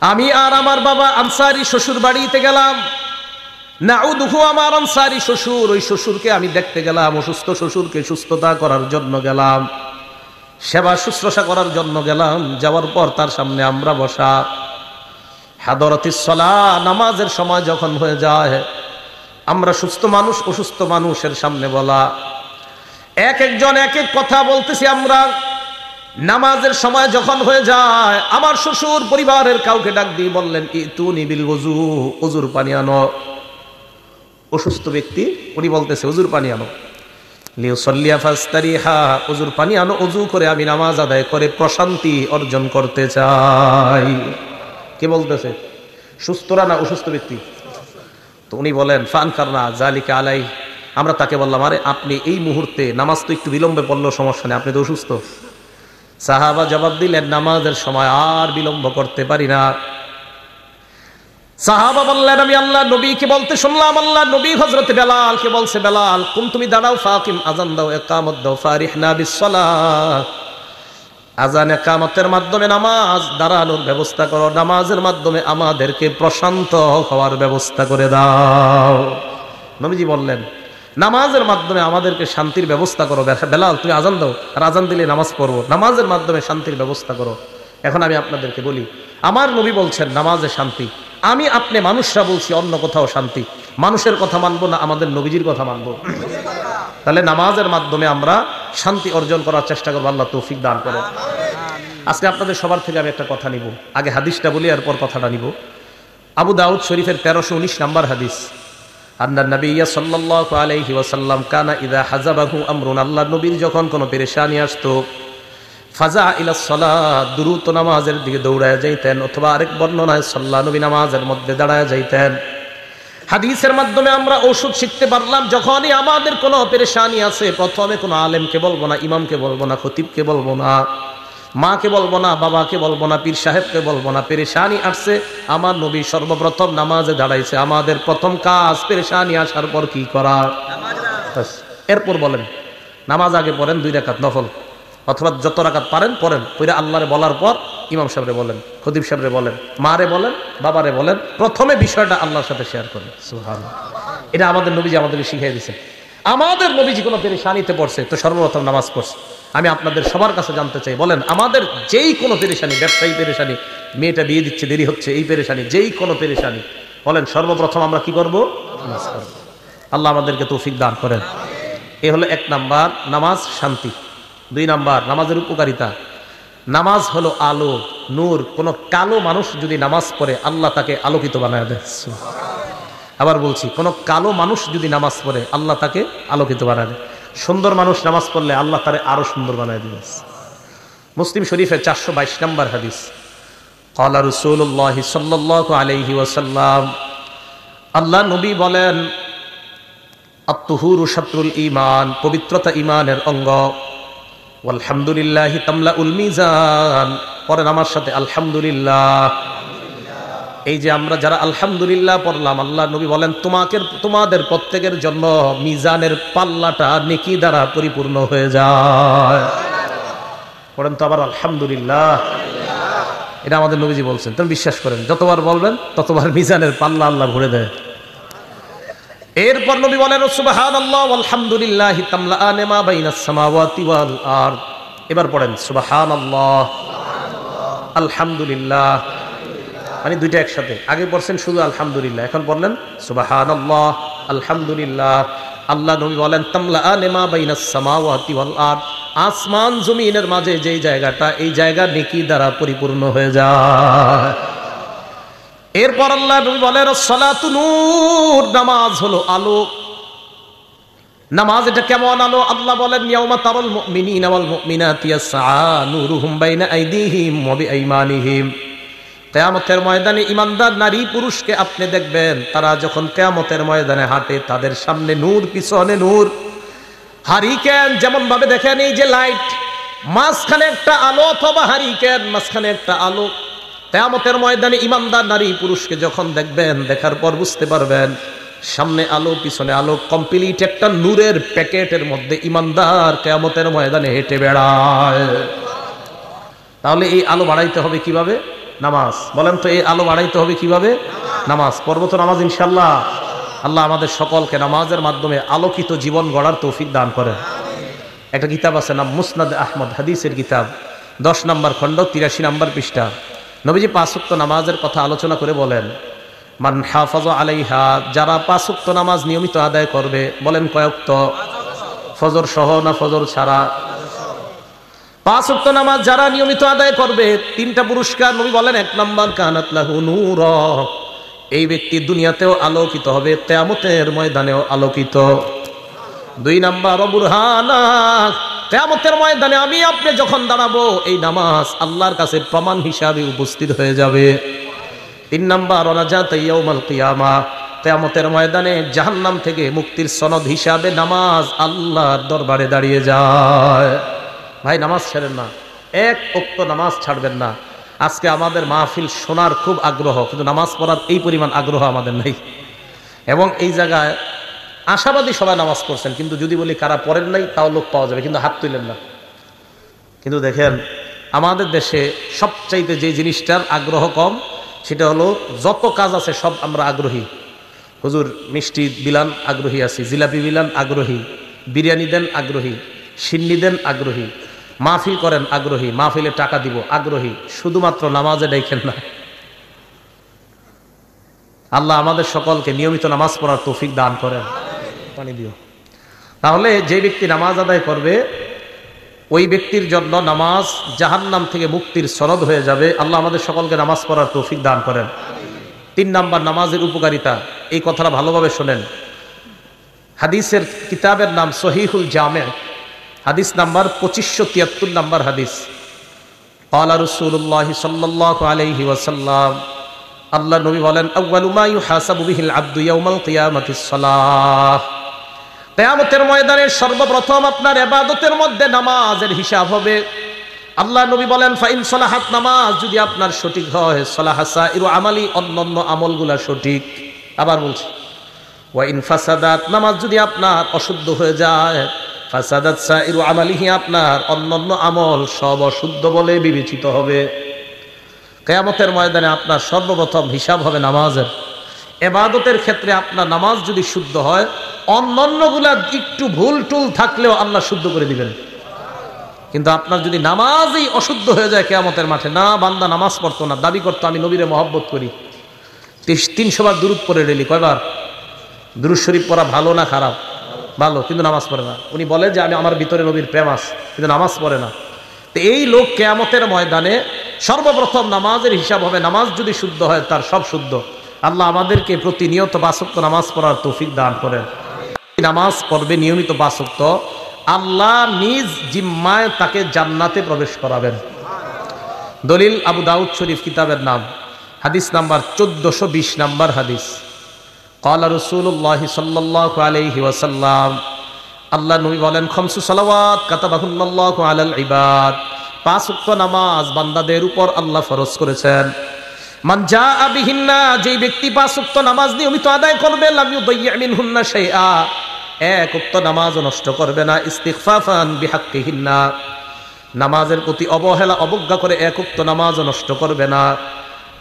আমি আর আমার বাবা আনসারি শ্বশুর বাড়িতে গেলাম। নাউদুহু, আমার আনসারি শ্বশুর, ওই শ্বশুরকে আমি দেখতে গেলাম। অসুস্থ শ্বশুরকে সুস্থতা করার জন্য গেলাম, সেবা শুশ্রূষা করার জন্য গেলাম। যাওয়ার পর তার সামনে আমরা বসা। হাদরাতিস সালাহ, নামাজের সময় যখন হয়ে যায়, আমরা সুস্থ মানুষ অসুস্থ মানুষের সামনে বলা, এক একজন এক এক কথা বলতেছি আমরা। নামাজের সময় যখন হয়ে যায়, আমার শ্বশুর পরিবারের কাউকে ডাক দিয়ে বললেন, ইতুনি বিল ওযু, ওযুর পানি আনো। অসুস্থ ব্যক্তি, উনি বলতেছে ওযুর পানি আনো। লিউসাল্লিয়া ফাস্তারিহা, ওযুর পানি আনো, ওযু করে আমি নামাজ আদায় করে প্রশান্তি অর্জন করতে চাই। কে বলতেছে? সুস্থরা না অসুস্থ ব্যক্তি? তো উনি বলেন, ফানকারনা যালিকা আলাই, আমরা তাকে বললাম, আরে আপনি এই মুহূর্তে নামাজ তো একটু বিলম্বে পড়লেও সমস্যা নেই, আপনি তো অসুস্থ। সাহাবা জবাব দিলেন, নামাজের সময় আর বিলম্ব করতে পারি না। সাহাবা বললেন, আমি আল্লাহ নবীকে বলতে শুনলাম, আল্লাহ নবী হযরত বেলালকে বলছে, বেলাল কুম তুমি দাঁড়াও, ফাকিম, আযান দাও, ইকামত দাও, ফারিহনা বিসসালাহ, আযান ইকামতের মাধ্যমে নামাজ দাঁড়ানোর ব্যবস্থা করো, নামাজের মাধ্যমে আমাদেরকে প্রশান্ত হওয়ার ব্যবস্থা করে দাও। নবীজি বললেন, নামাজের মাধ্যমে আমাদেরকে শান্তির ব্যবস্থা করো। বেলাল তুমি আযান দাও, আর আযান দিলে নামাজ পড়বো, নামাজের মাধ্যমে শান্তির ব্যবস্থা করো। এখন আমি আপনাদেরকে বলি, আমার নবী বলছেন নামাজে শান্তি, আমি আপনি মানুষরা বলছি অন্য কোথাও শান্তি। মানুষের কথা মানবো না আমাদের নবীজির কথা মানবো? তাহলে নামাজের মাধ্যমে আমরা শান্তি অর্জন করার চেষ্টা করবো। আল্লাহ তৌফিক দান করে। আজকে আপনাদের সবার থেকে আমি একটা কথা নিব, আগে হাদিসটা বলি এরপর কথাটা নিব। আবু দাউদ শরীফের 1319 নম্বর হাদিস, আন্নান নবিয়্য সাল্লাল্লাহু আলাইহি ওয়াসাল্লাম কানা ইযা হাযাবাহু আমরুন, আল্লাহ নবীর যখন কোনো পেরেশানি আসতো, ফাজা ইলাস সালাত, দ্রুত নামাজের দিকে দৌড়ায় যাইতেন, অথবা আরেক বর্ণনায় সাল্লাল্লাহু নবী নামাজের মধ্যে দাঁড়ায় যাইতেন। হাদিসের মাধ্যমে আমরা ওষুধ শিখতে পারলাম, যখনই আমাদের কোনো পেরেশানি আছে, প্রথমে কোনো আলেমকে বলবো না, ইমামকে বলবো না, খতিবকে বলবো না, মাকে বলবো না, বাবাকে বলবো না, পীর সাহেবকে বলবো না। পেরেশানি আসছে, আমার নবী সর্বপ্রথম নামাজে দাঁড়াইছে। আমাদের প্রথম কাজ পেরেশানি আসার পর কি করা? এরপর বলেন নামাজ আগে পড়েন 2 রাকাত নফল, অথবা যত রাকাত পারেন পড়েন, পড়ে আল্লাহরে বলার পর ইমাম সাহেবরে বলেন, খতিব সাহেবরে বলেন, মারে বলেন, বাবারে বলেন, প্রথমে বিষয়টা আল্লাহর সাথে শেয়ার করেন। সুবহানাল্লাহ, এটা আমাদের নবীজি আমাদেরকে শিখিয়ে দিয়েছেন। আমাদের নবীজি কোনো পেরেশানিতে পড়ছে তো সর্বপ্রথম নামাজ পড়ছে। আমি আপনাদের সবার কাছে জানতে চাই, বলেন আমাদের যেই কোনো পেরেশানি, ব্যবসায়ী পেরেশানি, মেয়েটা বিয়ে দিচ্ছে দেরি হচ্ছে, এই পেরেশানি, যেই কোনো পেরেশানি, বলেন সর্বপ্রথম আমরা কি করব? নামাজ পড়ব। আল্লাহ আমাদেরকে তৌফিক দান করেন। এ হলো 1 নাম্বার, নামাজ শান্তি। 2 নাম্বার, নামাজের উপকারিতা। নামাজ হলো আলো, নূর। কোন কালো মানুষ যদি নামাজ পড়ে, আল্লাহ তাকে আলোকিত বানায় দেয়। আবার বলছি, কোন কালো মানুষ যদি নামাজ পড়ে, আল্লাহ তাকে আলোকিত বানায় দেয়। সুন্দর মানুষ নামাজ পড়লে আল্লাহ তারে আরো সুন্দর বানায় দিবে। মুসলিম শরীফের 422 নম্বর হাদিস, ক্বালা রাসূলুল্লাহ সাল্লাল্লাহু আলাইহি ওয়াসাল্লাম, আল্লাহ নবী বলেন, আত-তুহুরু শাতরুল ঈমান, পবিত্রতা ঈমানের অঙ্গ। ওয়ালহামদুলিল্লাহি তামলাউল মিজান, পড়েন আমার সাথে আলহামদুলিল্লাহ। এই যে আমরা যারা আলহামদুলিল্লাহ পড়লাম, আল্লাহ নবী বলেন তোমাদের প্রত্যেকের জন্য মিজানের পাল্লাটা নেকি দ্বারা পরিপূর্ণ হয়ে যায়। পড়েন তো আবার আলহামদুলিল্লাহ। এটা আমাদের নবীজি বলছেন, তুমি বিশ্বাস করেন, যতবার বলবেন ততবার মিজানের পাল্লা আল্লাহ ভরে দেয়। এরপর নবী বলেন, সুবহানাল্লাহ ওয়ালহামদুলিল্লাহি তামলাআন মা বাইনাস সামাওয়াতি ওয়াল আরদ। এবার পড়েন সুবহানাল্লাহ আলহামদুলিল্লাহ, মানে দুইটা একসাথে। আগে পড়ছেন শুধু আলহামদুলিল্লাহ, এখন বললেন সুবহানাল্লাহ আলহামদুলিল্লাহ। আল্লাহ নবী বলেন, তামলাআন মা বাইনাস সামাওয়াতি ওয়াল আরদ, আসমান জমিনের মাঝে যেই জায়গাটা, এই জায়গা নেকি দ্বারা পরিপূর্ণ হয়ে যায়। এরপর আল্লাহ নবী বলেন, সালাতু নূর, নামাজ হলো আলো। নামাজ এটা কেমন আলো? আল্লাহ বলেন, ইয়াউমা তারাল মুমিনিনা ওয়াল মুমিনাতি ইয়াসআ নূরুহুম বাইনা আইদিহিম ওয়া বিআইমানিহিম। কিয়ামতের ময়দানে ঈমানদার নারী পুরুষকে আপনি দেখবেন, তারা যখন কিয়ামতের ময়দানে হাঁটে, তাদের সামনে নূর, পিছনে নূর। হারিকেন যেমন ভাবে দেখেন, এই যে লাইট, মাঝখানে একটা আলো, অথবা হারিকেন মাঝখানে একটা আলো। কিয়ামতের ময়দানে ঈমানদার নারী পুরুষকে যখন দেখবেন, দেখার পর বুঝতে পারবেন সামনে আলো, পিছনে আলো, কমপ্লিট একটা নূরের প্যাকেটের মধ্যে ঈমানদার কিয়ামতের ময়দানে হেঁটে বেড়ায়। তাহলে এই আলো বাড়াইতে হবে কিভাবে? নামাজ। বলেন তো এই আলো বাড়াইতে হবে কিভাবে? নামাজ পড়বো তো নামাজ ইনশাল্লাহ। আল্লাহ আমাদের সকলকে নামাজের মাধ্যমে আলোকিত জীবন গড়ার তৌফিক দান করেন। একটা কিতাব আছে নাম মুসনাদ আহমদ, হাদিসের কিতাব, 10 নম্বর খণ্ড 83 নম্বর পৃষ্ঠা। নবীজি 5 ওয়াক্ত নামাজের কথা আলোচনা করে বলেন, মান হাফাযা আলাইহা, যারা 5 ওয়াক্ত নামাজ নিয়মিত আদায় করবে। বলেন কয় ওয়াক্ত? ফজর সহ না ফজর ছাড়া? 5 ওয়াক্ত নামাজ যারা নিয়মিত আদায় করবে 3টা পুরস্কার নবী বলেন। 1 নম্বর কানাত লাহু নূর, এই ব্যক্তি দুনিয়াতেও আলোকিত হবে, কিয়ামতের ময়দানেও আলোকিত। 2 নম্বর বুরহানা, কিয়ামতের ময়দানে আমি আপনি যখন দাঁড়াবো এই নামাজ আল্লাহর কাছে প্রমাণ হিসাবে উপস্থিত হয়ে যাবে। 3 নম্বর নাজাত ইয়াউমাল কিয়ামা, কিয়ামতের ময়দানে জাহান্নাম থেকে মুক্তির সনদ হিসাবে নামাজ আল্লাহর দরবারে দাঁড়িয়ে যায়। ভাই নামাজ ছাড়েন না, 1 ওয়াক্ত নামাজ ছাড়বেন না। আজকে আমাদের মাহফিল শোনার খুব আগ্রহ, কিন্তু নামাজ পড়ার এই পরিমাণ আগ্রহ আমাদের নেই। এবং এই জায়গায় আশাবাদী সবাই নামাজ পড়ছেন, কিন্তু যদি বলি কারা পড়েন নাই তাও লোক পাওয়া যাবে, কিন্তু হাত তুলেন না। কিন্তু দেখেন আমাদের দেশে সবচাইতে যে জিনিসটার আগ্রহ কম, সেটা হলো যত কাজ আছে সব আমরা আগ্রহী। হুজুর মিষ্টি বিলান আগ্রহী আছি, জিলাপি বিলান আগ্রহী, বিরিয়ানি দেন আগ্রহী, সিন্নি দেন আগ্রহী, মাহফিল করেন আগ্রহী, মাহফিলে টাকা দিব আগ্রহী, শুধুমাত্র নামাজে দেখেন না। আল্লাহ আমাদের সকলকে নিয়মিত নামাজ পড়ার তৌফিক দান করেন। পানি দিও। তাহলে যে ব্যক্তি নামাজ আদায় করবে ওই ব্যক্তির জন্য নামাজ জাহান্নাম থেকে মুক্তির সনদ হয়ে যাবে। আল্লাহ আমাদের সকলকে নামাজ পড়ার তৌফিক দান করেন। 3 নম্বর নামাজের উপকারিতা, এই কথাটা ভালোভাবে শোনেন। হাদিসের কিতাবের নাম সহিহুল জামে, হাদিস নাম্বার 2573 নম্বর হাদিস। ক্বালা রাসূলুল্লাহ সাল্লাল্লাহু আলাইহি ওয়াসাল্লাম, আল্লাহ নবী বলেন, আউয়ালু মা ইউহাসাবু বিহিল আবদু ইয়াউমাল কিয়ামাতিস সালাহ, কিয়ামতের ময়দানে সর্বপ্রথম আপনার ইবাদতের মধ্যে নামাজের হিসাব হবে। আল্লাহ নবী বলেন, ফাইন সালাহাত, নামাজ যদি আপনার সঠিক হয়, সালাহা সাইরু আমালি, অন্যান্য আমলগুলা সঠিক। আবার বলছি, ওয়া ইন ফাসাদাত, নামাজ যদি আপনার অশুদ্ধ হয়ে যায়, ফাসাদাত সাইরু আমালিহি, আপনার অন্যান্য আমল সব অশুদ্ধ বলে বিবেচিত হবে। কিয়ামতের ময়দানে আপনার সর্বপ্রথম হিসাব হবে নামাজের। ইবাদতের ক্ষেত্রে আপনার নামাজ যদি শুদ্ধ হয়, অন্যান্যগুলা একটু ভুল টুল থাকলেও আল্লাহ শুদ্ধ করে দিবেন। কিন্তু আপনার যদি নামাজই অশুদ্ধ হয়ে যায় কিয়ামতের মাঠে, না বান্দা নামাজ পড়তো না, দাবি করতো আমি নবীরে মহব্বত করি, 300 বার দুরূদ পড়ে ডেলি, কয়বার দুরূদ শরীফ পড়া ভালো না খারাপ? ভালো, কিন্তু নামাজ পড়ে না। উনি বলে যে আমি আমার ভিতরে নবীর প্রেম আছে, কিন্তু নামাজ পড়ে না। তো এই লোক কিয়ামতের ময়দানে সর্বপ্রথম নামাজের হিসাব হবে। নামাজ যদি শুদ্ধ হয় তার সব শুদ্ধ। আল্লাহ আমাদেরকে প্রতিনিয়ত 5 ওয়াক্ত নামাজ পড়ার তৌফিক দান করেন। নামাজ পড়বে নিয়মিত 5 ওয়াক্ত, আল্লাহ নিজ জিম্মায় তাকে জান্নাতে প্রবেশ করাবেন। দলিল আবু দাউদ শরীফ কিতাবের নাম, হাদিস নাম্বার 1420 নম্বর হাদিস। ক্বালা রাসূলুল্লাহ সাল্লাল্লাহু আলাইহি ওয়াসাল্লাম, আল্লাহ নবী বলেন, খামসু সালাওয়াত কাতাবাহুল্লাহু আলাল ইবাদ, 5 ওয়াক্ত নামাজ বান্দাদের উপর আল্লাহ ফরজ করেছেন। মান জাআ বিহিন্না, যে ব্যক্তি 5 ওয়াক্ত নামাজ নিয়মিত আদায় করবে, লাম ইউদাইয়্যা মিনহুন্না শাইআ, 1 ওয়াক্ত নামাজও নষ্ট করবে না। ইস্তিগফাফান বিহাক্কিহিন্না, নামাজের প্রতি অবহেলা অবজ্ঞা করে 1 ওয়াক্ত নামাজও নষ্ট করবে না।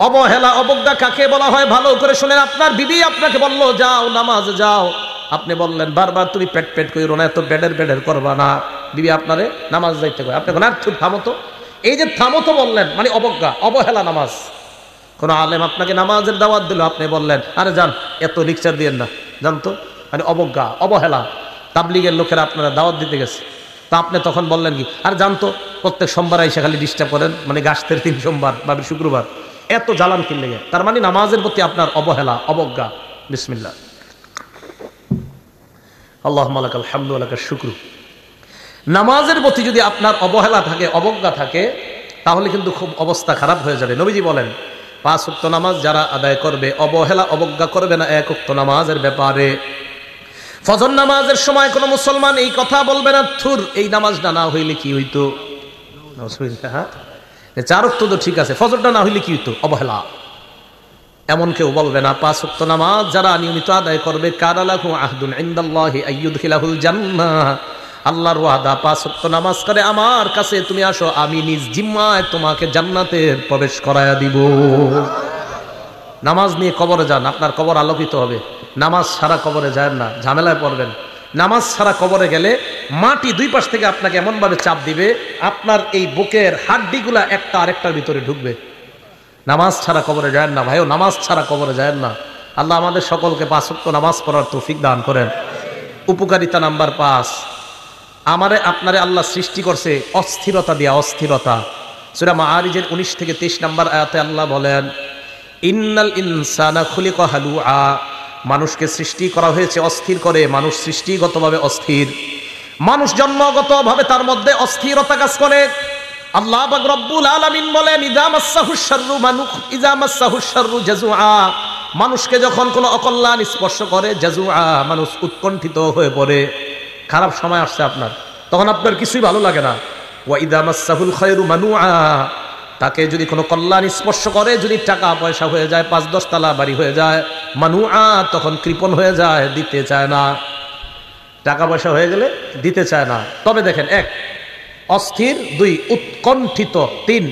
অবহেলা অবজ্ঞা কাকে বলা হয় ভালো করে শুনেন। আপনার বিবি আপনাকে বলল যাও নামাজে যাও, আপনি বললেন বারবার তুমি পেট পেট কইরো না, এত বেডের করবা না। বিবি আপনারে নামাজ যাইতে কয়, আপনি না থামো তো। এই যে থামো তো বললেন মানে অবজ্ঞা, অবহেলা নামাজ। কোন আলেম আপনাকে নামাজের দাওয়াত দিল, আপনি বললেন আরে যান, এত লেকচার দিয়েন না, জানতো, মানে অবজ্ঞা অবহেলা। তাবলিগের লোকেরা আপনারা দাওয়াত দিতে গেছে, তা আপনি তখন বললেন কি, আর জানতো প্রত্যেক সোমবার এসে খালি ডিস্টার্ব করেন, মানে গাছের 3 সোমবার বা শুক্রবার, এত জ্বালান কিনলে গে, তার মানে নামাজের প্রতি আপনার অবহেলা অবজ্ঞা। বিসমিল্লাহ, আল্লাহুম্মা লাকাল হামদু ওয়া লাকাশ শুকরু। নামাজের প্রতি যদি আপনার অবহেলা থাকে অবজ্ঞা থাকে, তাহলে কিন্তু খুব অবস্থা খারাপ হয়ে যাবে। নবীজি বলেন 5 ওয়াক্ত নামাজ যারা আদায় করবে, অবহেলা অবজ্ঞা করবে না 1 ওয়াক্ত নামাজের ব্যাপারে। ফজর নামাজের সময় কোনো মুসলমান এই কথা বলবে না, থুর এই নামাজটা না হইলে কি হইতো। হ্যাঁ, 4 ওয়াক্ত তো ঠিক আছে, ফজরটা না হইলে কি হইতো, অবহেলা, এমন কেউ বলবে না। 5 ওয়াক্ত নামাজ যারা নিয়মিত আদায় করবে, কানা লাহু আহদুন ইনদাল্লাহি আইয়ুদখিলাহুল জান্নাহ, আল্লাহর ওয়াদা 5 ওয়াক্ত নামাজ করে আমার কাছে তুমি আসো, আমি নিজ জিম্মায় তোমাকে জান্নাতে প্রবেশ করায়া দিব। নামাজ নিয়ে কবরে যান, আপনার কবর আলোকিত হবে। নামাজ ছাড়া কবরে যায় না, ঝামেলায় পড়বেন। নামাজ ছাড়া কবরে গেলে মাটি দুই পাশ থেকে আপনাকে এমন ভাবে চাপ দিবে, আপনার এই বুকের হাড্ডিগুলা একটা আরেকটার ভিতরে ঢুকবে। নামাজ ছাড়া কবরে যায় না ভাইও, নামাজ ছাড়া কবরে যায় না। আল্লাহ আমাদের সকলকে 5 ওয়াক্ত নামাজ পড়ার তৌফিক দান করেন। উপকারিতা নাম্বার 5, আমারে আপনারে আল্লাহ সৃষ্টি করছে অস্থিরতা দিয়া, অস্থিরতা। সূরা মাআরিজের 19 থেকে 23 নম্বর আয়াতে আল্লাহ বলেন, ইন্নাল ইনসানা খুলিকা হালুআ, মানুষকে সৃষ্টি করা হয়েছে অস্থির করে। মানুষ সৃষ্টিগতভাবে অস্থির, মানুষ জন্মগতভাবে তার মধ্যে অস্থিরতা কাজ করে। আল্লাহ পাক রব্বুল আলামিন বলেন, ইযা মাসসাহুশ শাররু জাযুআ, মানুষকে যখন কোনো অকল্যাণ স্পর্শ করে, জাযুআ, মানুষ উৎকণ্ঠিত হয়ে পড়ে। খারাপ সময় আসছে আপনার, তখন আপনার কিছুই ভালো লাগে না। ওয়া ইযা মাসসাহুল খায়রু মানুআ, তাকে যদি কোনো কল্যাণ স্পর্শ করে, যদি টাকা পয়সা হয়ে যায়, 5-10 তলা বাড়ি হয়ে যায়, মানুআ, তখন কৃপণ হয়ে যায়, দিতে চায় না। টাকা পয়সা হয়ে গেলে দিতে চায় না। তবে দেখেন, 1 অস্থির, 2 উৎকণ্ঠিত, 3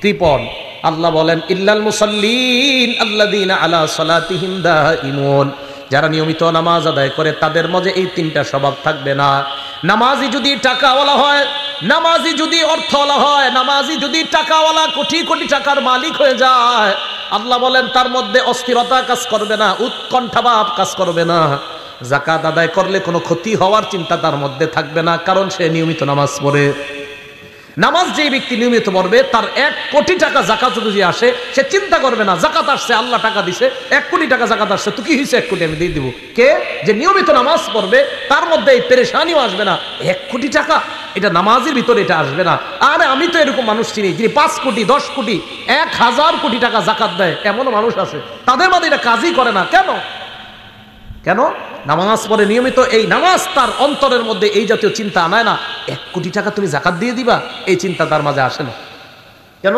কৃপণ। আল্লাহ বলেন, ইল্লাল মুসাল্লিন আল্লাযীনা আলা সালাতিহিম দাঈমুন, যারা নিয়মিত নামাজ আদায় করে তাদের মাঝে এই 3টা স্বভাব থাকবে না। নামাজি যদি টাকাওয়ালা হয়, নামাজি যদি অর্থওয়ালা হয়, নামাজি যদি টাকাওয়ালা কোটি কোটি টাকার মালিক হয়ে যায়, আল্লাহ বলেন তার মধ্যে অস্থিরতা কাজ করবে না, উৎকণ্ঠা ভাব কাজ করবে না। যাকাত আদায় করলে কোনো ক্ষতি হওয়ার চিন্তা তার মধ্যে থাকবে না, কারণ সে নিয়মিত নামাজ পড়ে। নামাজ যে ব্যক্তি নিয়মিত পড়বে, তার 1 কোটি টাকা যাকাত যদি আসে, সে চিন্তা করবে না যাকাত আসছে, আল্লাহ টাকা দিছে, 1 কোটি টাকা যাকাত আসছে, তো কি হয়েছে, 1 কোটি আমি দিয়ে দিব। কে যে নিয়মিত নামাজ পড়বে তার মধ্যে এই পেরেশানিও আসবে না। 1 কোটি টাকা, এটা নামাজের ভিতরে এটা আসবে না। আরে আমি তো এরকম মানুষ চিনি যিনি 5 কোটি 10 কোটি 1000 কোটি টাকা যাকাত দেয়, এমনও মানুষ আছে। তাদের মধ্যে এটা কাজই করে না। কেন? কেন? নামাজ পড়ে নিয়মিত, এই নামাজ তার অন্তরের মধ্যে এই জাতীয় চিন্তা আনায় না। 1 কোটি টাকা তুমি যাকাত দিয়ে দিবা, এই চিন্তা তার মাঝে আসে না। কেন?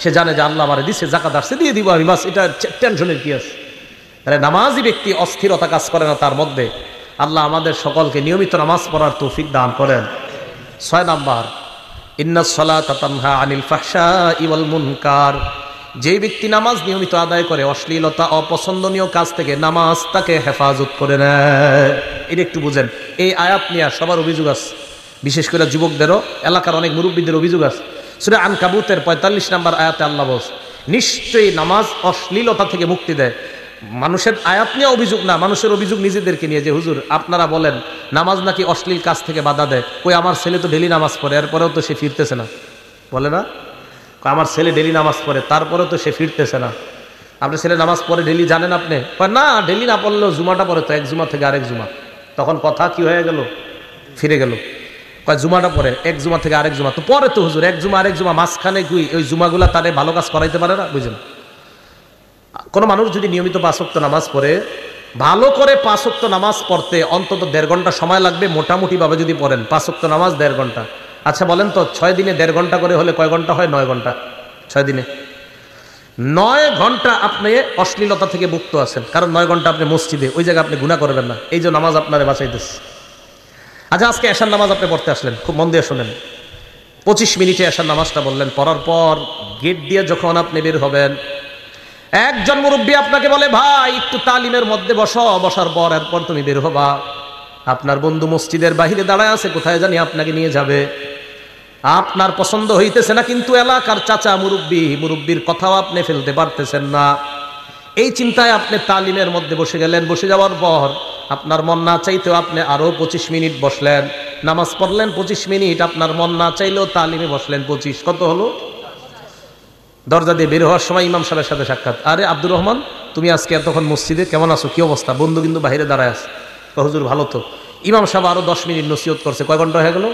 সে জানে যে আল্লাহ আমারে দিছে, যাকাত আসছে, দিয়ে দিব আমি, বাস, এটা টেনশনের কি আছে। তাহলে নামাজি ব্যক্তি অস্থিরতা কাজ করে না তার মধ্যে। আল্লাহ আমাদের সকলকে নিয়মিত নামাজ পড়ার তৌফিক দান করেন। 6 নাম্বার, ইন্নাস সালাতা তানহা আনিল ফাহশাই ওয়াল মুনকার, যে ব্যক্তি নামাজ নিয়মিত আদায় করে অশ্লীলতা, অপছন্দনীয় কাজ থেকে নামাজ তাকে হেফাজত করে নেয়। এটা একটু বুঝেন। এই আয়াত নিয়ে সবার অভিযোগ আছে, বিশেষ করে যুবকদেরও, এলাকার অনেক মুরব্বীদের অভিযোগ আছে। সূরা আনকাবুতের 45 নম্বর আয়াতে আল্লাহ বলছে, নিশ্চয়ই নামাজ অশ্লীলতা থেকে মুক্তি দেয়। মানুষের আয়াত নিয়ে অভিযোগ না, মানুষের অভিযোগ নিজেদেরকে নিয়ে, যে হুজুর আপনারা বলেন নামাজ নাকি অশ্লীল কাজ থেকে বাধা দেয়। কই, আমার ছেলে তো ডেলি নামাজ পড়ে, এরপরেও তো সে ফিরতেছে না। বলে না, আমার ছেলে ডেলি নামাজ পড়ে, তারপরেও তো সে ফিরতেছে না। আপনার ছেলে নামাজ পড়ে ডেলি, জানেন আপনি? না, ডেলি না পড়লেও জুমাটা পড়ে তো, 1 জুমা থেকে আরেক জুমা। তখন কথা কি হয়ে গেল, ফিরে গেল। কয় জুমাটা পড়ে 1 জুমা থেকে আরেক জুমা, তো পরে তো হুজুর 1 জুমা আরেক জুমা, মাঝখানে ওই জুমাগুলা তারে ভালো কাজ করাইতে পারে না। বুঝলেন? কোনো মানুষ যদি নিয়মিত 5 ওয়াক্ত নামাজ পড়ে, ভালো করে 5 ওয়াক্ত নামাজ পড়তে অন্তত 1.5 ঘন্টা সময় লাগবে, মোটামুটি ভাবে যদি পড়েন 5 ওয়াক্ত নামাজ 1.5 ঘন্টা। আচ্ছা বলেন তো, 6 দিনে 1.5 ঘন্টা করে হলে কয় ঘন্টা হয়? 9 ঘন্টা। 6 দিনে 9 ঘন্টা আপনি অশ্লীলতা থেকে মুক্ত আছেন, কারণ 9 ঘন্টা আপনি মসজিদে, ওই জায়গায় আপনি গুনাহ করবেন না। এই যে নামাজ আপনারে বাঁচাইতেছে। আচ্ছা, আজকে এশার নামাজ আপনি পড়তে আসলেন, খুব মন দিয়ে শোনেন। 25 মিনিটে এশার নামাজটা বললেন, পড়ার পর গেট দিয়ে যখন আপনি বের হবেন, একজন মুরব্বী আপনাকে বলে, ভাই একটু তালিমের মধ্যে বসো, বসার পর এরপর তুমি বের হবা। আপনার বন্ধু মসজিদের বাহিরে দাঁড়ায় আছে, কোথায় জানি আপনাকে নিয়ে যাবে। আপনার পছন্দ হইতেছে না, কিন্তু এলাকার চাচা মুরব্বীর কথাও আপনি ফেলতে পারতেছেন না। এই চিন্তায় আপনি তালিমের মধ্যে বসে গেলেন। বসে যাওয়ার পর আপনার মন না চাইতেও আপনি আরো 25 মিনিট বসলেন, নামাজ পড়লেন 25 মিনিট, আপনার মন না চাইলেও তালিমে বসলেন 25, কত হলো? দরজা দিয়ে বের হওয়ার সময় ইমাম সাহেবের সাথে সাক্ষাৎ। আরে আব্দুর রহমান, তুমি আজকে এতক্ষণ মসজিদে, কেমন আছো, কি অবস্থা? বন্ধু কিন্তু বাইরে দাঁড়ায় আছে। হুজুর ভালো তো। ইমাম সাহেব আরো 10 মিনিট নসিহত করছে, কয় ঘন্টা হয়ে গেল?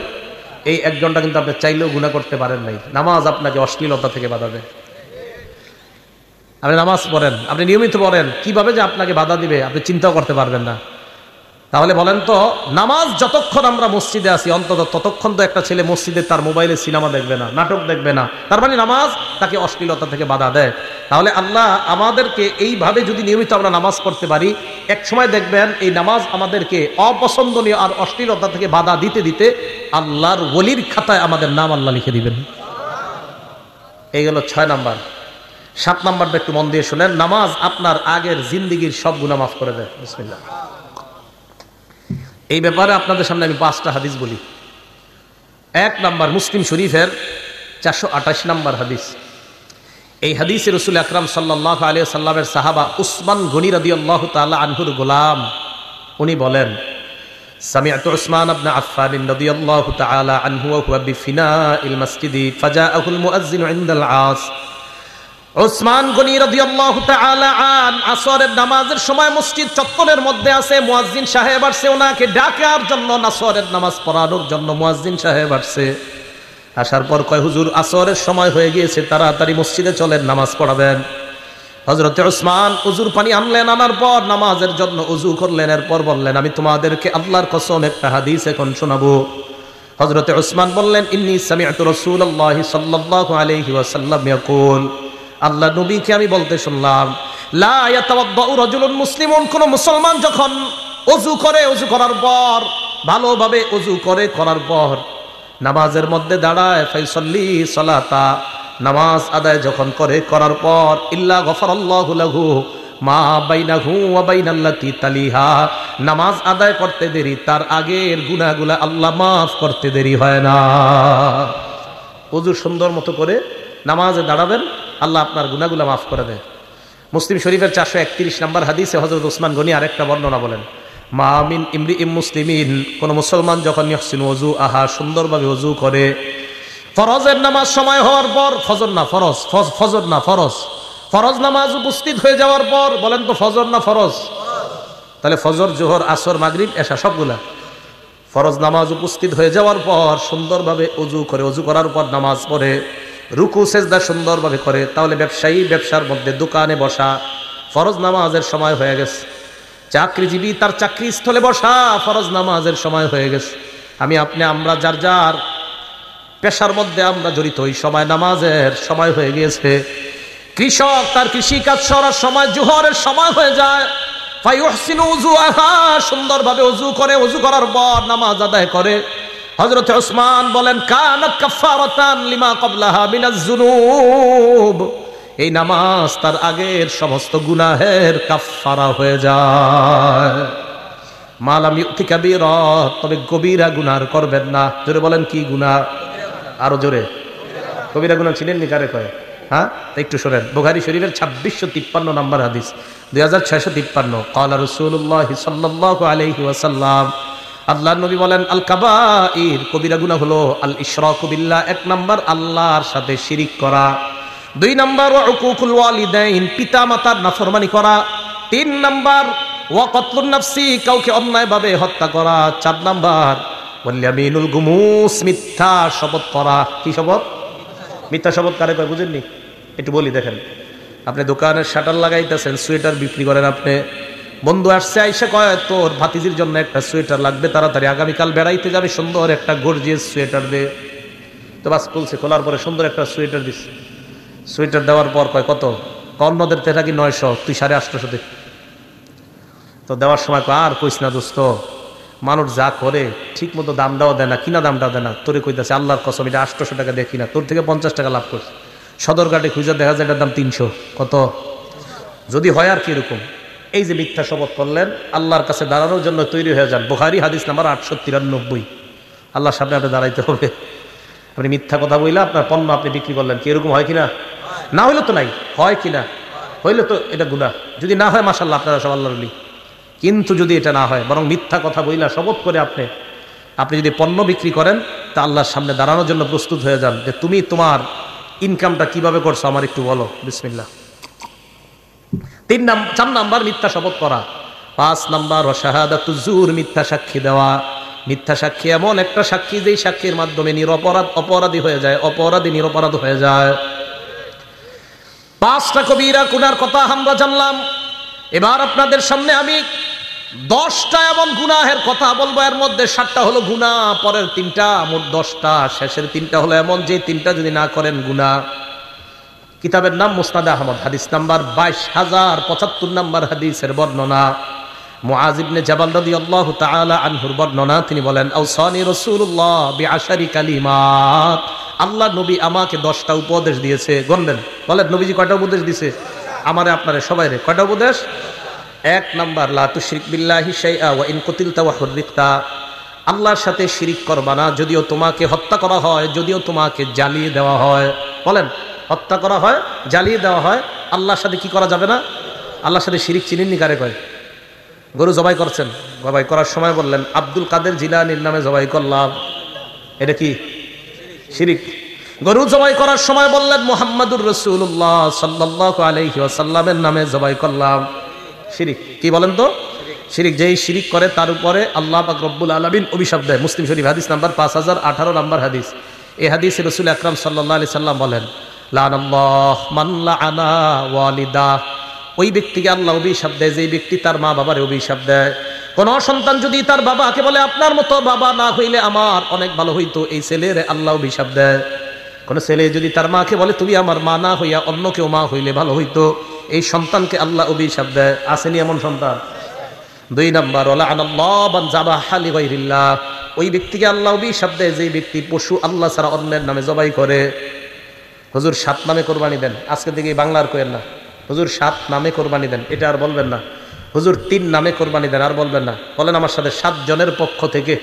এই 1 ঘন্টা কিন্তু আপনি চাইলেও গুনাহ করতে পারেন নাই। নামাজ আপনাকে অশ্লীলতা থেকে বাধা দেয়। আপনি নামাজ পড়েন, আপনি নিয়মিত পড়েন, কিভাবে যে আপনাকে বাধা দিবে আপনি চিন্তাও করতে পারবেন না। তাহলে বলেন তো, নামাজ যতক্ষণ আমরা মসজিদে আছি, অন্তত ততক্ষণ তো একটা ছেলে মসজিদে তার মোবাইলে সিনেমা দেখবে না, নাটক দেখবে না। তার মানে নামাজ তাকে অশ্লীলতা থেকে বাধা দেয়। তাহলে আল্লাহ আমাদেরকে এইভাবে যদি নিয়মিত আমরা নামাজ পড়তে পারি, এক সময় দেখবেন এই নামাজ আমাদেরকে অপছন্দনীয় আর অশ্লীলতা থেকে বাধা দিতে দিতে আল্লাহর ওলির খাতায় আমাদের নাম আল্লাহ লিখে দিবেন। এই গেল 6 নাম্বার। 7 নাম্বারটা একটু মন দিয়ে শুনেন, নামাজ আপনার আগের জিন্দিগির সব গুনাহ মাফ করে দেয়। বিসমিল্লাহ। এই ব্যাপারে আপনাদের সামনে আমি 5টা হাদিস বলি। 1 নাম্বার, মুসলিম শরীফের 428 নাম্বার হাদিস। এই হাদিসে রাসূল আকরাম সাল্লাল্লাহু আলাইহি ওয়াসাল্লামের সাহাবা উসমান গনি রাদিয়াল্লাহু তাআলা আনহুর গোলাম, উনি বলেন, সামি'তু উসমান ইবনে আফফান রাদিয়াল্লাহু তাআলা আনহু ওয়া হুয়া বিফিনাইল মসজিদি ফাজাআহুল মুয়াজ্জিন ইনদাল আস। উসমান গনি রাদিয়াল্লাহু তাআলা আন আসরের নামাজের সময় মসজিদ চত্বরের মধ্যে আছে, মুয়াজ্জিন সাহেব আসছে ওনাকে ডাকার জন্য, আসরের নামাজ পড়ানোর জন্য মুয়াজ্জিন সাহেব আসছে। আসার পর কয়, হুজুর আসরের সময় হয়ে গিয়েছে, তাড়াতাড়ি মসজিদে চলেন, নামাজ পড়াবেন। হযরতে উসমান উজুর পানি আনলেন, আনার পর নামাজের জন্য উজু করলেন, এরপর বললেন, আমি তোমাদেরকে আল্লাহর কসম একটা হাদিস এখন শোনাবো। হযরতে উসমান বললেন, ইন্নী সামি'তু রাসূলুল্লাহি সাল্লাল্লাহু আলাইহি ওয়াসাল্লাম ইয়াকুল, আল্লাহ নবীকে আমি বলতে শুনলাম, লা ইয়াতাওয়াদ্দাউ রাজুলুন মুসলিমুন, কোন মুসলমান যখন ওযু করে, ওযু করার পর ভালোভাবে ওযু করে, করার পর নামাজের মধ্যে দাঁড়ায়, ফাইসাল্লি সালাতা, নামাজ আদায় যখন করে, করার পর ইল্লা গফারাল্লাহু লাহু মা বাইনাহু ওয়া বাইনাল্লাতি তালিহা, নামাজ আদায় করতে দেরি, তার আগের গুনাহগুলো আল্লাহ মাফ করতে দেরি হয় না। ওযু সুন্দর মতো করে নামাজে দাঁড়াবেন, আল্লাহ আপনার গুনাহগুলো মাফ করে দেয়। মুসলিম শরীফের 431 নম্বর হাদিসে হযরত উসমান গনি আরেকটা বর্ণনা বলেন, মা মিন ইমরিইম মুসলিমিন, কোন মুসলমান যখন ইহসিনু ওযু আহা, সুন্দরভাবে ওযু করে, ফরজের নামাজ সময় হওয়ার পর, ফজর না ফরজ, ফজর না ফরজ, ফরজ নামাজ উপস্থিত হয়ে যাওয়ার পর, বলেন তো ফজর না ফরজ? তাহলে ফজর, জোহর, আসর, মাগরিব, এশা সবগুলা ফরজ নামাজ উপস্থিত হয়ে যাওয়ার পর সুন্দরভাবে ওযু করে, ওযু করার পর নামাজ পড়ে, রুকু সেজদা সুন্দরভাবে করে, তাহলে ব্যবসায়ী ব্যবসার মধ্যে দোকানে বসা, ফরজ নামাজের সময় হয়ে গেছে। চাকরিজীবী তার চাকরি স্থলে বসা, ফরজ নামাজের সময় হয়ে গেছে। আমি আপনি আমরা যার যার পেশার মধ্যে আমরা জড়িত, ওই সময় নামাজের সময় হয়ে গিয়েছে। কৃষক তার কৃষি কাজ করার সময়, জোহরের সময় হয়ে যায়, ফায়ুহসিনু উযুআহা, সুন্দরভাবে ওযু করে, ওযু করার পর নামাজ আদায় করে। হযরত উসমান বলেন, কানাত কাফফারাতান লিমা ক্বাবলাহা মিনাজ যুনুব, এই নামাজ তার আগের সমস্ত গুনাহের কাফফারা হয়ে যায়। মালাম ইউতি কাবীরা, তবে কবিরা গুনাহ করবেন না। জোরে বলেন, কি গুনাহ? আরো জোরে। কবিরা গুনাহ চিনেন নি? কারে কয়? হ্যাঁ, একটু শোনেন। বুখারী শরীফের 2653 নম্বর হাদিস, 2653, ক্বালা রাসূলুল্লাহ সাল্লাল্লাহু আলাইহি ওয়াসাল্লাম, আল্লাহর নবী বলেন, আল কাবাইর, কবিরা গুনাহ হলো আল ইশরাকু বিল্লাহ, 1 নাম্বার আল্লাহর সাথে শিরিক করা, 2 নাম্বার ওয়া উকুকুল ওয়ালিদাইন, পিতা মাতার নাফরমানি করা, 3 নাম্বার ওয়া কতলুন নাফসি, কাউকে অন্যায়ভাবে হত্যা করা, 4 নাম্বার ওয়াল ইয়ামিনুল গুমুস, মিথ্যা শপথ করা। কি শপথ? মিথ্যা শপথ কারে কয় বুঝেননি? একটু বলি, দেখেন, আপনি দোকানের শাটার লাগাইতেছেন, সোয়েটার বিক্রি করেন, আপনি বন্ধু আসছে, আইসা কয় তোর ভাতিজির জন্য একটা সোয়েটার লাগবে, তাড়াতাড়ি আগামীকাল বেড়াইতে যাবে, সুন্দর একটা গর্জিয়াস সোয়েটার দে। তো বাস খুলছে, খোলার পরে সুন্দর একটা সোয়েটার দিচ্ছে। সোয়েটার দেওয়ার পর কয় কত? অন্যদের থেকে কি 900, তুই 850 দে। তো দেওয়ার সময় কয়, আর কইস না দোস্ত, মানুষ যা করে ঠিক মতো দাম দেওয়া দেয় না, কিনা দামটা দেয় না। তোরে কইতাছে আল্লাহর কসম, এটা 800 টাকা দেখি না, তোর থেকে 50 টাকা লাভ করছে। সদরঘাটে খুঁজে দেখা যায় এটার দাম 300। কত? যদি হয় আর কি এরকম। এই যে মিথ্যা শপথ করলেন, আল্লাহর কাছে দাঁড়ানোর জন্য তৈরি হয়ে যান। বুখারী হাদিস নাম্বার 893, আল্লাহর সামনে আপনি দাঁড়াইতে হবে। আপনি মিথ্যা কথা বললে আপনার পণ্য আপনি বিক্রি করলেন, কি এরকম হয় কিনা? না হইলে তো নাই, হয় কিনা? হইলে তো এটা গুনাহ। যদি না হয় মাশাআল্লাহ, আপনারা সব আল্লাহর ওলি। কিন্তু যদি এটা না হয়, বরং মিথ্যা কথা বইলা শপথ করে আপনি যদি পণ্য বিক্রি করেন, তা আল্লাহর সামনে দাঁড়ানোর জন্য প্রস্তুত হয়ে যান, যে তুমি তোমার ইনকামটা কিভাবে করছো আমার একটু বলো। বিসমিল্লাহ। 4 নাম্বার মিথ্যা শপথ করা। 5 নাম্বার শাহাদাতুজ জুর, মিথ্যা সাক্ষী দেওয়া। মিথ্যা সাক্ষী এমন একটা সাক্ষী, যেই সাক্ষীর মাধ্যমে অপরাধী হয়ে যায়, অপরাধী নিরপরাধ হয়ে যায়। 5টা কবিরা গুনার কথা আমরা জানলাম। এবার আপনাদের সামনে আমি 10টা এমন গুনাহের কথা বলবো, এর মধ্যে 7টা হলো গুনাহ, পরের 3টা, মোট 10টা, শেষের 3টা হলো এমন যে 3টা যদি না করেন গুনাহ। কিতাবের নাম মুসনাদ আহমদ, হাদিস নাম্বার 22,075 নাম্বার হাদিসের বর্ণনা। মুআজ ইবনে জাবাল রাদিয়াল্লাহু তাআলা আনহুর বর্ণনা, তিনি বলেন আওসানি রাসূলুল্লাহ বিআশারি কালিমাত, আল্লাহ নবী আমাকে 10টা উপদেশ দিয়েছে। গণবেন, বলেন নবীজি কয়টা উপদেশ দিয়েছে? আমারে আপনারে সবাইরে কয়টা উপদেশ? 1 নাম্বার, লা তুশরিক বিল্লাহি শাইআ ওয়া ইন কুতিলতা ওয়া হুররিকতা, আল্লাহর সাথে শিরিক করবা না, যদিও তোমাকে হত্যা করা হয়, যদিও তোমাকে জ্বালিয়ে দেওয়া হয়। বলেন, হত্যা করা হয়, জ্বালিয়ে দেওয়া হয়, আল্লাহর সাথে কি করা যাবে না? আল্লাহর সাথে শিরিক চিনেননি কারে কয়? গরু জবাই করছেন, জবাই করার সময় বললেন আব্দুল কাদের জিলানীর নামে জবাই করলাম, এটা কি শিরিক? গরু জবাই করার সময় বললেন মুহাম্মাদুর রাসূলুল্লাহ সাল্লাল্লাহু আলাইহি ওয়াসাল্লামের নামে জবাই করলাম, শিরিক। কি বলেন তো? শিরিক। যেই শিরিক করে তার উপরে আল্লাহ পাক রব্বুল আলামিন অভিশাপ দেয়। মুসলিম শরীফ হাদিস নাম্বার 5018 নাম্বার হাদিস। এই হাদিসে রাসূল আকরাম সাল্লাল্লাহু আলাইহি সাল্লাম বলেন, লানাল্লাহু মান লাআনা ওয়ালিদা, ওই ব্যক্তিকে আল্লাহ অভিশাপ দেয় যেই ব্যক্তি তার মা বাবারে অভিশাপ দেয়। কোন সন্তান যদি তার বাবাকে বলে আপনার মতো বাবা না হইলে আমার অনেক ভালো হইতো, এই ছেলের আল্লাহ অভিশাপ দেয়। কোন ছেলে যদি তার মাকে বলে তুমি আমার মা না হইয়া অন্য কেউ মা হইলে ভালো হইতো, এই সন্তানকে আল্লাহ অভিশাপ দেয়। আসেনি এমন সন্তান? 2 নাম্বার, লাআনাল্লাহু মান যাবাহা লিগাইরিল্লাহ, ওই ব্যক্তিকে আল্লাহ অভিশাপ দেয় যেই ব্যক্তি পশু আল্লাহ ছাড়া অন্যের নামে জবাই করে। হুজুর 7 নামে কোরবানি দেন, আজকে থেকে বাংলার কোয়েন না। হুজুর 7 নামে কোরবানি দেন, এটা আর বলবেন না। হুজুর 3 নামে কোরবানি দেন, আর বলবেন না। বলেন আমার সাথে, 7 জনের পক্ষ থেকে,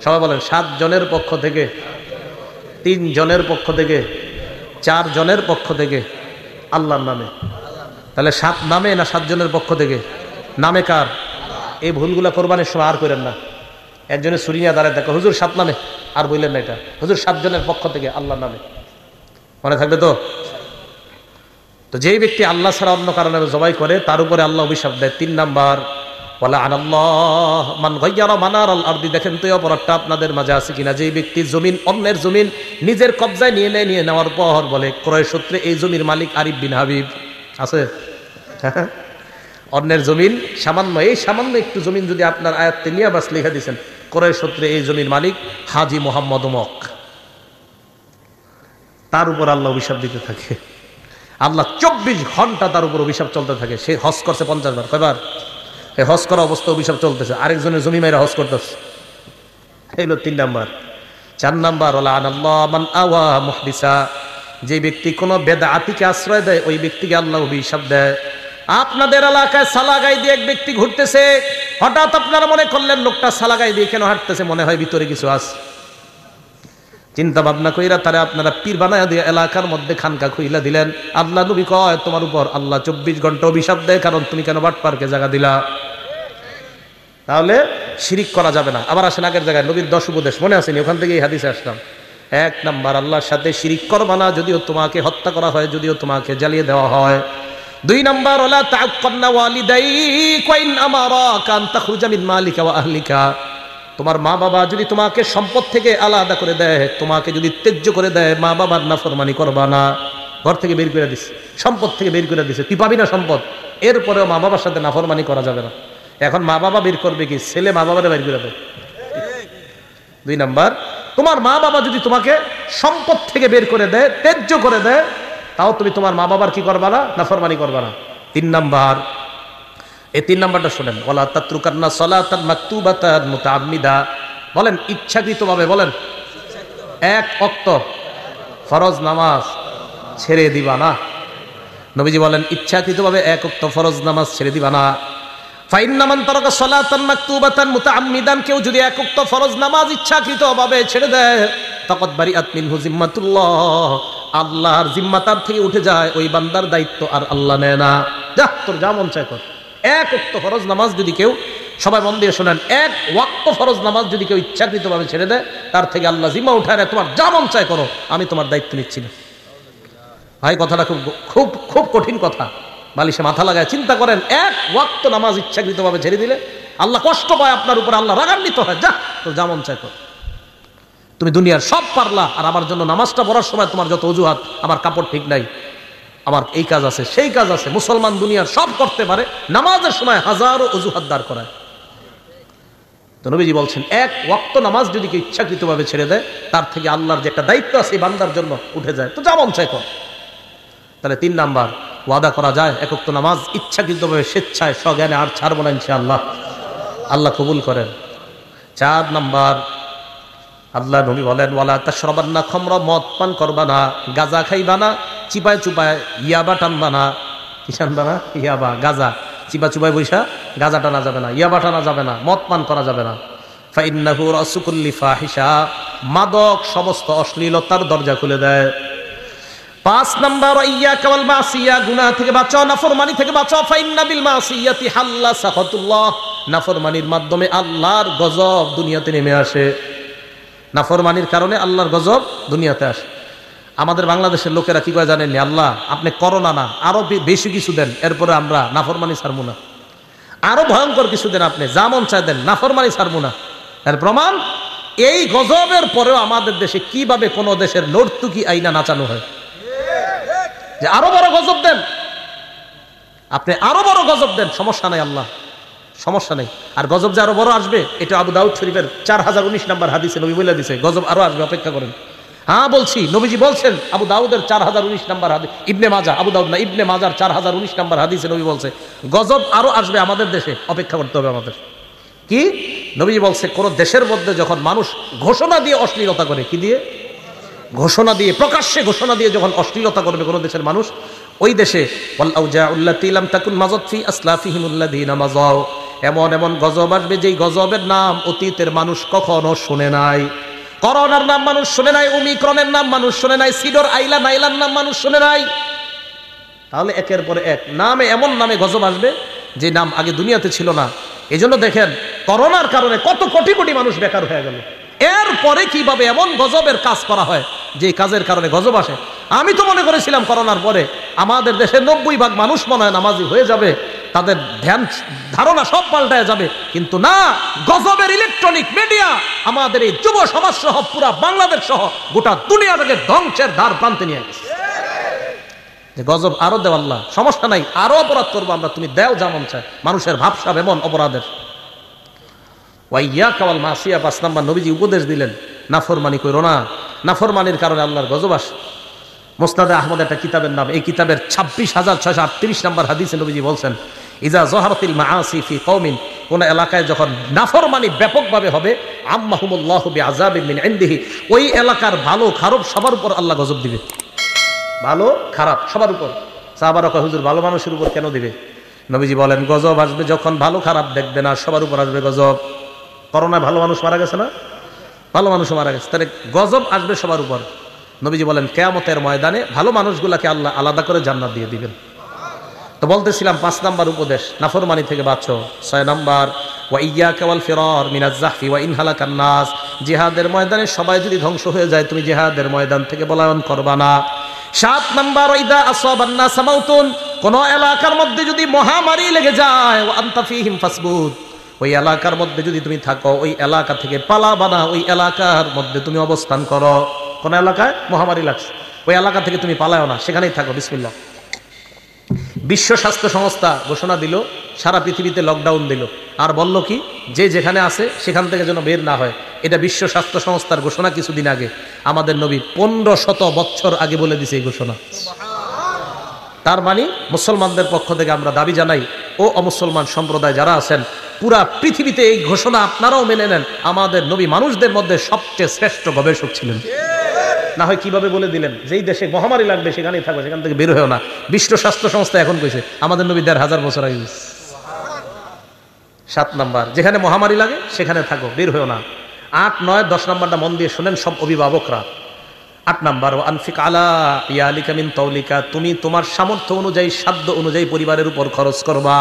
সবাই বলেন 7 জনের পক্ষ থেকে, 3 জনের পক্ষ থেকে, 4 জনের পক্ষ থেকে, আল্লাহর নামে। তাহলে 7 নামে না 7 জনের পক্ষ থেকে? নামে কার? এই ভুলগুলা কোরবানির সময় আর করেন না। একজনের ছুরি নিয়ে দাঁড়ায় দেখো, হুজুর 7 নামে, আর বললেন না এটা। হুজুর 7 জনের পক্ষ থেকে, আল্লাহর নামে। মনে থাকবে তো? তো যেই ব্যক্তি আল্লাহ ছাড়া অন্য কারণে জবাই করে তার উপরে আল্লাহ অভিশাপ দেয়। 3 নাম্বার, ওয়ালা আনাল্লাহ মান গায়্যারা মানারাল আরদি, দেখেন তো এই অপরাধটা আপনাদের মাঝে আছে কিনা? যেই ব্যক্তি জমিন, অন্যের জমিন নিজের কবজায় নিয়ে নেওয়ার পর বলে ক্রয় সূত্রে এই জমির মালিক আরিফ বিন হাবিব। আছে? অন্যের জমিন সামান্য, এই সামান্য একটু জমিন যদি আপনার আয়াতে নিয়ে বাস লিখে দিয়েছেন, ক্রয় সূত্রে এই জমির মালিক হাজি মোহাম্মদ অমক, তার উপর আল্লাহ অভিশাপ দিতে থাকে। আল্লাহ 24 ঘন্টা তার উপর অভিশাপ চলতে থাকে। সে হজ করছে 50 বার, কয়বার? এই হজ করা অবস্থা অভিশাপ চলতেছে, আরেকজনের জমি মাইরা হজ করতেছে। এই হলো 3 নাম্বার। 4 নাম্বার, লাআনাল্লাহু মান আওয়া মুহদিসা, যে ব্যক্তি কোনো বেদাতিকে আশ্রয় দেয় ওই ব্যক্তিকে আল্লাহ অভিশাপ দেয়। আপনাদের এলাকায় সালাগাই দিয়ে এক ব্যক্তি ঘুরতেছে, হঠাৎ আপনারা মনে করলেন লোকটা সালাগাই দিয়ে কেন হাঁটতেছে, মনে হয় ভিতরে কিছু আছে। চিন্তা ভাবনা কইরা তারা আপনারা পীর বানায়া দিয়ে এলাকার মধ্যে খানকা খুইলা দিলেন। আল্লাহ নবী কয় তোমার উপর আল্লাহ 24 ঘন্টা অভিশাপ দেয়, কারণ তুমি কেন বাটপারকে জায়গা দিলা। তাহলে শিরিক করা যাবে না। আবার আসেন আগের জায়গায়, নবীর 10 উপদেশ মনে আসেনি? ওখান থেকে এই হাদিসে আসলাম। 1 নাম্বার, আল্লাহর সাথে শিরিক করবা না, যদিও তোমাকে হত্যা করা হয়, যদিও তোমাকে জ্বালিয়ে দেওয়া হয়। 2 নাম্বার, ওয়ালা তাআক্কান্না ওয়ালিদাইক ওয়া ইন আমারাকা আন তাখরুজা মিন মালিকা ওয়া আহলিকা, তোমার মা বাবা যদি তোমাকে সম্পদ থেকে আলাদা করে দেয়, তোমাকে যদি ত্যায্য করে দেয়, মা বাবার নাফরমানি করবা না। ঘর থেকে বের করে দিছে, সম্পদ থেকে বের করে দিছে, তুই পাবি না সম্পদ, এরপরেও মা বাবার সাথে নাফরমানি করা যাবে না। এখন মা বাবা বের করবে কি? ছেলে মা বাবারে বের করে দেয়। 2 নাম্বার, তোমার মা বাবা যদি তোমাকে সম্পদ থেকে বের করে দেয়, ত্যায্য করে দেয়, তাও তুমি তোমার মা বাবার কি করবা না? নাফরমানি করবা না। 3 নাম্বার, এই 3 নাম্বারটা শুনেন, ওয়ালা তাতরুকান্না সালাতান মাকতুবাতান মুতাআম্মিদা, বলেন ইচ্ছাকৃতভাবে, বলেন 1 ওয়াক্ত ফরজ নামাজ ছেড়ে দিবা না। নবীজি বলেন ইচ্ছাকৃতভাবে 1 ওয়াক্ত ফরজ নামাজ ছেড়ে দিবা না। ফাইন্না মান তারাকা সালাতান মাকতুবাতান মুতাআম্মিদান, কেউ যদি 1 ওয়াক্ত ফরজ নামাজ ইচ্ছাকৃতভাবে ছেড়ে দেয়, তাকাদ বারিআত মিনহু জিম্মাতুল্লাহ, আল্লাহর জিম্মা তার থেকে উঠে যায়, ওই বান্দার দায়িত্ব আর আল্লাহ নেয় না। যা তোর যা মন চায় কর। 1 ওয়াক্ত ফরজ নামাজ যদি কেউ, সবাই মন দিয়ে শোনেন, 1 ওয়াক্ত ফরজ নামাজ যদি কেউ ইচ্ছাকৃতভাবে ছেড়ে দেয়, তার থেকে আল্লাহ জিম্মা উঠায় নেয়, তোমার যা মন চায় করো, আমি তোমার দায়িত্ব নিচ্ছি না। ভাই কথাটা খুব খুব খুব কঠিন কথা, বালিশে মাথা লাগায় চিন্তা করেন। 1 ওয়াক্ত নামাজ ইচ্ছাকৃতভাবে ছেড়ে দিলে আল্লাহ কষ্ট পায় আপনার উপর, আল্লাহ রাগান্বিত হয়। যা তোর যা মন চায় কর, তুমি দুনিয়ার সব পারলা, আর আমার জন্য নামাজটা পড়ার সময় তোমার যত অজুহাত, আমার কাপড় ঠিক নাই, আমার এই কাজ আছে, সেই কাজ আছে। মুসলমান দুনিয়ার সব করতে পারে, নামাজের সময় হাজারো অজুহাত দাঁড় করায়। তো নবীজি বলছেন 1 ওয়াক্ত নামাজ যদি কেউ ইচ্ছাকৃতভাবে ছেড়ে দেয়, তার থেকে আল্লাহর যে একটা দায়িত্ব আছে বান্দার জন্য উঠে যায়। তো যা মন চায় কর। তাহলে 3 নাম্বার, ওয়াদা করা যায় একক তো নামাজ ইচ্ছাকৃতভাবে স্বেচ্ছায় সজ্ঞানে আর ছাড়বো না ইনশাআল্লাহ, আল্লাহ কবুল করেন। 4 নাম্বার, আল্লাহ নবী বলেন ওয়ালা তাশরাবান্না খামরা, মদ পান করবা না, গাঁজা খাইবা না, চিপায় চুপায় ইয়াবা টানবা না। কি টানবা না? ইয়াবা, গাঁজা। চিপা চুপায় বৈশা গাঁজা টানা যাবে না, ইয়াবা টানা যাবে না, মদ পান করা যাবে না। ফাইন্নাহু রাসু কুল্লি ফাহিশা, মাদক সমস্ত অশ্লীলতার দরজা খুলে দেয়। 5 নাম্বার, ইয়াকা ওয়াল মাসিয়া, গুনাহ থেকে বাঁচাও, নাফরমানি থেকে বাঁচাও। ফাইন্না বিল মাসিয়াতি হাল্লা সাখাতুল্লাহ, নাফরমানির মাধ্যমে আল্লাহর গজব দুনিয়াতে নেমে আসে। নাফরমানির কারণে আল্লাহর গজব দুনিয়াতে আসে। আমাদের বাংলাদেশের লোকেরা কি করে জানেননি? আল্লাহ আপনি করোনা না, আরো বেশি কিছু দেন, এরপরে আমরা নাফরমানি ছাড়বো না। আরো ভয়ঙ্কর কিছু দেন, আপনি যা মন চায় দেন, নাফরমানি ছাড়বো না। এর প্রমাণ এই গজবের পরেও আমাদের দেশে কিভাবে কোন দেশের নর্তুকি আইনা নাচানো হয়, যে আরো বড় গজব দেন, আপনি আরো বড় গজব দেন, সমস্যা নাই আল্লাহ, সমস্যা নেই। আর গজব যে আরো বড় আসবে, এটা আবু দাউদ শরীফের 4019 নম্বর হাদিসে নবী বলে দিয়েছে, গজব আরো আসবে, অপেক্ষা করেন। হ্যাঁ বলছি, নবীজি বলছেন, আবু দাউদের 4019 নম্বর হাদিস, ইবনে মাজা, আবু দাউদ না, ইবনে মাজার 4019 নম্বর হাদিসে নবী বলছে গজব আরো আসবে আমাদের দেশে, অপেক্ষা করতে হবে আমাদের। কি নবীজি বলছে, কোন দেশের মধ্যে যখন মানুষ ঘোষণা দিয়ে অশ্লীলতা করে, কি দিয়ে? ঘোষণা দিয়ে, প্রকাশ্যে ঘোষণা দিয়ে যখন অশ্লীলতা করবে কোন দেশের মানুষ, ওই দেশে এমন এমন গজব আসবে যেই গজবের নাম অতীতের মানুষ কখনো শুনে নাই। করোনার নাম মানুষ শুনে নাই, ওমিক্রনের নাম মানুষ শুনে নাই, সিডর আইলা নাইলার নাম মানুষ শুনে নাই। তাহলে একের পরে এক নামে, এমন নামে গজব আসবে যে নাম আগে দুনিয়াতে ছিল না। এই জন্য দেখেন করোনার কারণে কত কোটি কোটি মানুষ বেকার হয়ে গেল। এরপরে কিভাবে এমন গজবের কাজ করা হয় যে কাজের কারণে গজব আসে। আমি তো মনে করেছিলাম করোনার পরে আমাদের দেশের 90% মানুষ মনে হয় নামাজি হয়ে যাবে, তাদের ধ্যান ধারণা সব পাল্টায় যাবে, কিন্তু না, গজবের ইলেকট্রনিক মিডিয়া আমাদের এই যুব সমাজ সহ পুরা বাংলাদেশ সহ গোটা দুনিয়াটাকে ধ্বংসের দ্বার প্রান্তে নিয়ে গেছে। যে গজব আরো দেও আল্লাহ, সমস্যা নাই, আরো অপরাধ করবো আমরা, তুমি দেও যেমন চায়। মানুষের ভাবসাব এমন অপরাধের। ওয়াইয়াকা ওয়াল মাসিয়া, 5 নাম্বার নবীজি উপদেশ দিলেন, নাফরমানি করো না, নাফরমানির কারণে আল্লাহর গজব আসে। মুসনাদে আহমদ একটা কিতাবের নাম, এই কিতাবের 26,638 নম্বর হাদিসে নবীজি বলছেন, ইজা যহারাতিল মাআসি ফি কওমিন, কোন এলাকায় যখন নাফরমানি ব্যাপকভাবে হবে, আম্মাহুমুল্লাহু বিআযাবিন মিন ইনদিহি, ওই এলাকার ভালো খারাপ সবার উপর আল্লাহ গজব দিবে। ভালো খারাপ সবার উপর। সাহাবারা কয়, হুজুর ভালো মানুষের উপর কেন দিবে? নবীজি বলেন, গজব আসবে যখন ভালো খারাপ দেখবে না, সবার উপর আসবে গজব। করোনায় ভালো মানুষ মারা গেছে না? ভালো মানুষও মারা গেছে, তাহলে গজব আসবে সবার উপর। নবীজি বলেন, কিয়ামতের ময়দানে ভালো মানুষগুলাকে আল্লাহ আলাদা করে জান্নাত দিয়ে দিবেন। তো বলতেছিলাম 5 নাম্বার উপদেশ, নাফরমানি থেকে বাঁচো। 6 নাম্বার, ওয়া ইয়্যাকা ওয়াল ফিরার মিনাজ যাহফি ওয়া ইন হালাকান নাস, জিহাদের ময়দানে সবাই যদি ধ্বংস হয়ে যায়, তুমি জিহাদের ময়দান থেকে পলায়ন করবা না। 7 নাম্বার, ইদা আসাবান নাস মাউতুন, কোন এলাকার মধ্যে যদি মহামারী লেগে যায়, ওয়া আনতা ফীহিম ফাসবুত, ওই এলাকার মধ্যে যদি তুমি থাকো, ওই এলাকা থেকে পালাবা না, ওই এলাকার মধ্যে তুমি অবস্থান করো। কোন এলাকায় মহামারী লাগছে, ওই এলাকা থেকে তুমি পালাও না, সেখানেই থাকো। বিসমিল্লাহ। বিশ্ব স্বাস্থ্য সংস্থা ঘোষণা দিল, সারা পৃথিবীতে লকডাউন দিল, আর বলল কি, যে যেখানে আছে সেখান থেকে যেন বের না হয়। এটা বিশ্ব স্বাস্থ্য সংস্থার ঘোষণা কিছুদিন আগে। আমাদের নবী 1500 বছর আগে বলে দিছে এই ঘোষণা। তার মানে মুসলমানদের পক্ষ থেকে আমরা দাবি জানাই, ও অমুসলমান সম্প্রদায় যারা আছেন, পুরা পৃথিবীতে এই ঘোষণা আপনারাও মেনে নেন। আমাদের নবী মানুষদের মধ্যে সবচেয়ে শ্রেষ্ঠ গবেষক ছিলেন। না হয় কিভাবে বলে দিলেন, যেই দেশে মহামারী লাগবে সেখানেই থাকবে, সেখান থেকে বের হয়েও না। বিশ্ব স্বাস্থ্য সংস্থা এখন কইছে, আমাদের নবী 1500 বছর আগে। 7 নাম্বার, যেখানে মহামারী লাগে সেখানে থাকো, বের হয়েও না। 8, 9, 10 নাম্বারটা মন দিয়ে শোনেন সব অভিভাবকরা। 8 নাম্বার, আনফিক আলা ইয়ালিকা মিন তাওলিকা, তুমি তোমার সামর্থ্য অনুযায়ী, সাধ্য অনুযায়ী পরিবারের উপর খরচ করবা।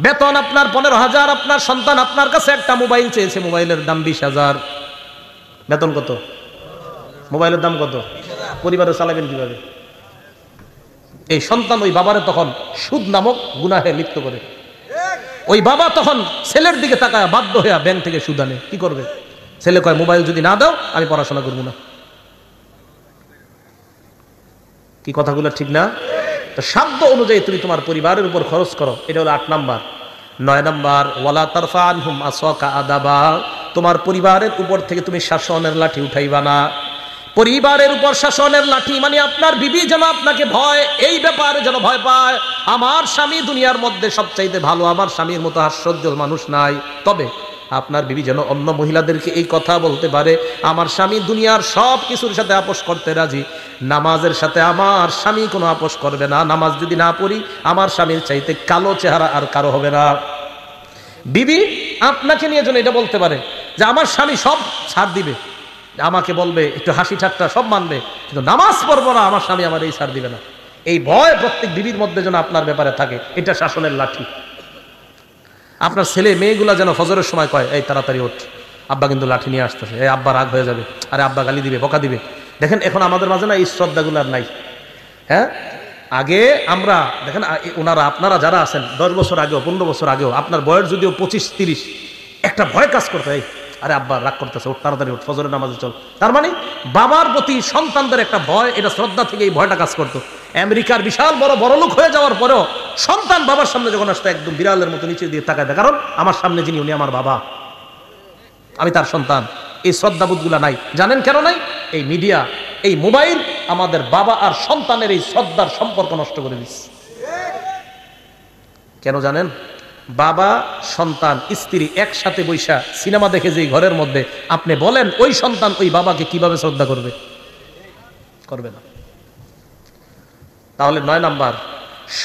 বেতন আপনার 15,000, আপনার সন্তান আপনার কাছে একটা মোবাইল চেয়েছে, মোবাইলের দাম 20,000। বেতন কত? মোবাইলের দাম কত? পরিবারে চালাবেন কিভাবে? এই সন্তান ওই বাবারে তখন সুদ নামক গুনাহে লিপ্ত করে। ওই বাবা তখন ছেলের দিকে তাকায় বাধ্য হয়ে ব্যাংক থেকে সুদ আনে। কি করবে? ছেলে কয়, মোবাইল যদি না দাও আমি পড়াশোনা করবো না। কি কথাগুলো ঠিক না? তো সাধ্য অনুযায়ী তুমি তোমার পরিবারের উপর খরচ করো। এটা হলো 8 নাম্বার। 9 নাম্বার, ওয়ালা তারফা আনহুম আসাকা আদাবা, তোমার পরিবারের উপর থেকে তুমি শাসনের লাঠি উঠাইবা না। পরিবারের উপর শাসনের লাঠি, মানে আপনার বিবি যেন আপনাকে ভয়, এই ব্যাপারে যেন ভয় পায়, আমার স্বামী দুনিয়ার মধ্যে সবচাইতে ভালো, আমার স্বামীর মতো হাস্যোজ্জ্বল মানুষ নাই। তবে আপনার বিবি যেন অন্য মহিলাদেরকে এই কথা বলতে পারে, আমার স্বামী দুনিয়ার সব কিছুর সাথে আপোষ করতে রাজি, নামাজের সাথে আমার স্বামী কোনো আপোষ করবে না। নামাজ যদি না পড়ি, আমার স্বামীর চাইতে কালো চেহারা আর কারো হবে না। বিবি আপনাকে নিয়ে যেন এটা বলতে পারে যে আমার স্বামী সব ছাড় দিবে, আমাকে বলবে একটু হাসি ঠাট্টা সব মানবে, কিন্তু নামাজ পড়বো না, আমার স্বামী আমার এই ছাড় দিবে না। এই ভয় প্রত্যেক বিবির মধ্যে যেন আপনার ব্যাপারে থাকে, এটা শাসনের লাঠি। আপনার ছেলে মেয়েগুলা যেন ফজরের সময় কয়, এই তাড়াতাড়ি ওঠ, আব্বা কিন্তু লাঠি নিয়ে আসতেছে, এই আব্বা রাগ হয়ে যাবে, আরে আব্বা গালি দিবে, বকা দিবে। দেখেন এখন আমাদের মাঝে না এই শ্রদ্ধাগুলো আর নাই। হ্যাঁ, আগে আমরা দেখেন ওনারা, আপনারা যারা আছেন 10 বছর আগেও 15 বছর আগেও, আপনার বয়স যদিও 25-30, একটা ভয় কাজ করতে, এই আরে আব্বা রাগ করতেছে, ওঠ তাড়াতাড়ি ওঠ, ফজরের নামাজে চল। তার মানে বাবার প্রতি সন্তানদের একটা ভয়, এটা শ্রদ্ধা থেকে এই ভয়টা কাজ করতো। আমেরিকার বিশাল বড় লোক হয়ে যাওয়ার পরেও সন্তান বাবার সামনে যখন আসতো একদম বিড়ালের মতো নিচে দিয়ে তাকায়, কারণ আমার সামনে যিনি উনি আমার বাবা, আমি তার সন্তান। এই শ্রদ্ধাবোধগুলা নাই। জানেন কেন নাই? এই মিডিয়া, এই মোবাইল আমাদের বাবা আর সন্তানের এই শ্রদ্ধার সম্পর্ক নষ্ট করে দিচ্ছে। কেন জানেন? বাবা, সন্তান, স্ত্রী একসাথে বৈশা সিনেমা দেখে যে ঘরের মধ্যে, আপনি বলেন ওই সন্তান ওই বাবাকে কিভাবে শ্রদ্ধা করবে? করবে না। তাহলে 9 নাম্বার,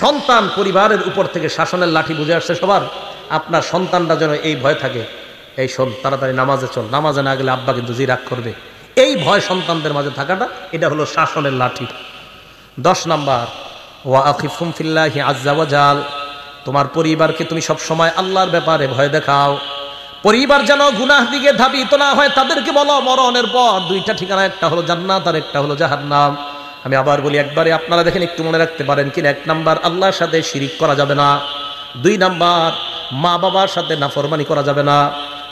সন্তান পরিবারের উপর থেকে শাসনের লাঠি বুঝে আসছে সবার। আপনার সন্তানরা যেন এই ভয় থাকে, এই শোন তাড়াতাড়ি নামাজে চল, নামাজে না গেলে আব্বা কিন্তু জি রাগ করবে। এই ভয় সন্তানদের মাঝে থাকাটা, এটা হলো শাসনের লাঠি। 10 নাম্বার, ওয়া আখিফুম ফিল্লাহি আযজা ওয়া জাল, তোমার পরিবারকে তুমি সব সময় আল্লাহর ব্যাপারে ভয় দেখাও। পরিবার যেন গুনাহ দিকে ধাবিত না হয়। তাদেরকে বলো মরণের পর 2টা ঠিকানা, একটা হলো জান্নাত আর একটা হলো জাহান্নাম। আমি আবার বলি একবারে, আপনারা দেখেন একটু মনে রাখতে পারেন কিনা। 1 নাম্বার, আল্লাহর সাথে শিরিক করা যাবে না। 2 নাম্বার, মা বাবার সাথে নাফরমানি করা যাবে না।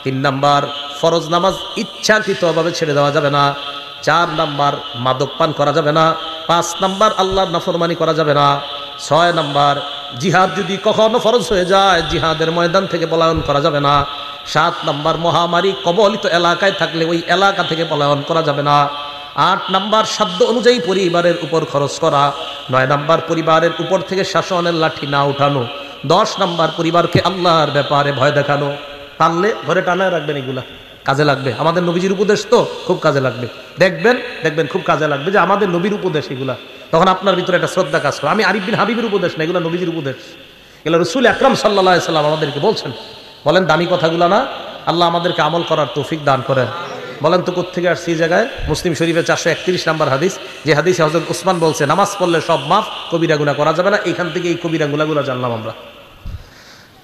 3 নাম্বার, ফরজ নামাজ ইচ্ছাকৃতভাবে ছেড়ে দেওয়া যাবে না। 4 নাম্বার, মাদক পান করা যাবে না। 5 নাম্বার, আল্লাহর নাফরমানি করা যাবে না। 6 নাম্বার, জিহাদ যদি কখনো ফরজ হয়ে যায়, জিহাদের ময়দান থেকে পলায়ন করা যাবে না। 7 নাম্বার, মহামারী কবলিত এলাকায় থাকলে ওই এলাকা থেকে পলায়ন করা যাবে না। 8 নাম্বার, সাধ্য অনুযায়ী পরিবারের উপর খরচ করা। 9 নাম্বার, পরিবারের উপর থেকে শাসনের লাঠি না উঠানো। 10 নাম্বার, পরিবারকে আল্লাহর ব্যাপারে ভয় দেখানো। টানলে ঘরে টানায় রাখবেন, এগুলা কাজে লাগবে। আমাদের নবীজির উপদেশ তো খুব কাজে লাগবে। দেখবেন খুব কাজে লাগবে যে আমাদের নবীর উপদেশ এগুলা। তখন আপনার ভিতরে একটা শ্রদ্ধা কাজ করে। আমি আরিফ বিন হাবিবের উপদেশ না, এগুলো নবীজির উপদেশ। এগুলো রাসূল আকরাম সাল্লাল্লাহু আলাইহি সাল্লাম আমাদেরকে বলছেন। বলেন দামি কথাগুলো না? আল্লাহ আমাদেরকে আমল করার তৌফিক দান করেন। বলেন তো কোত্থেকে আসছে এই জায়গায়? মুসলিম শরীফের 431 নাম্বার হাদিস, যে হাদিসে হযরত উসমান বলছে নামাজ পড়লে সব মাফ, কবিরা গুনাহ করা যাবে না। এইখান থেকে এই কবিরা গুনাহগুলো জানলাম আমরা।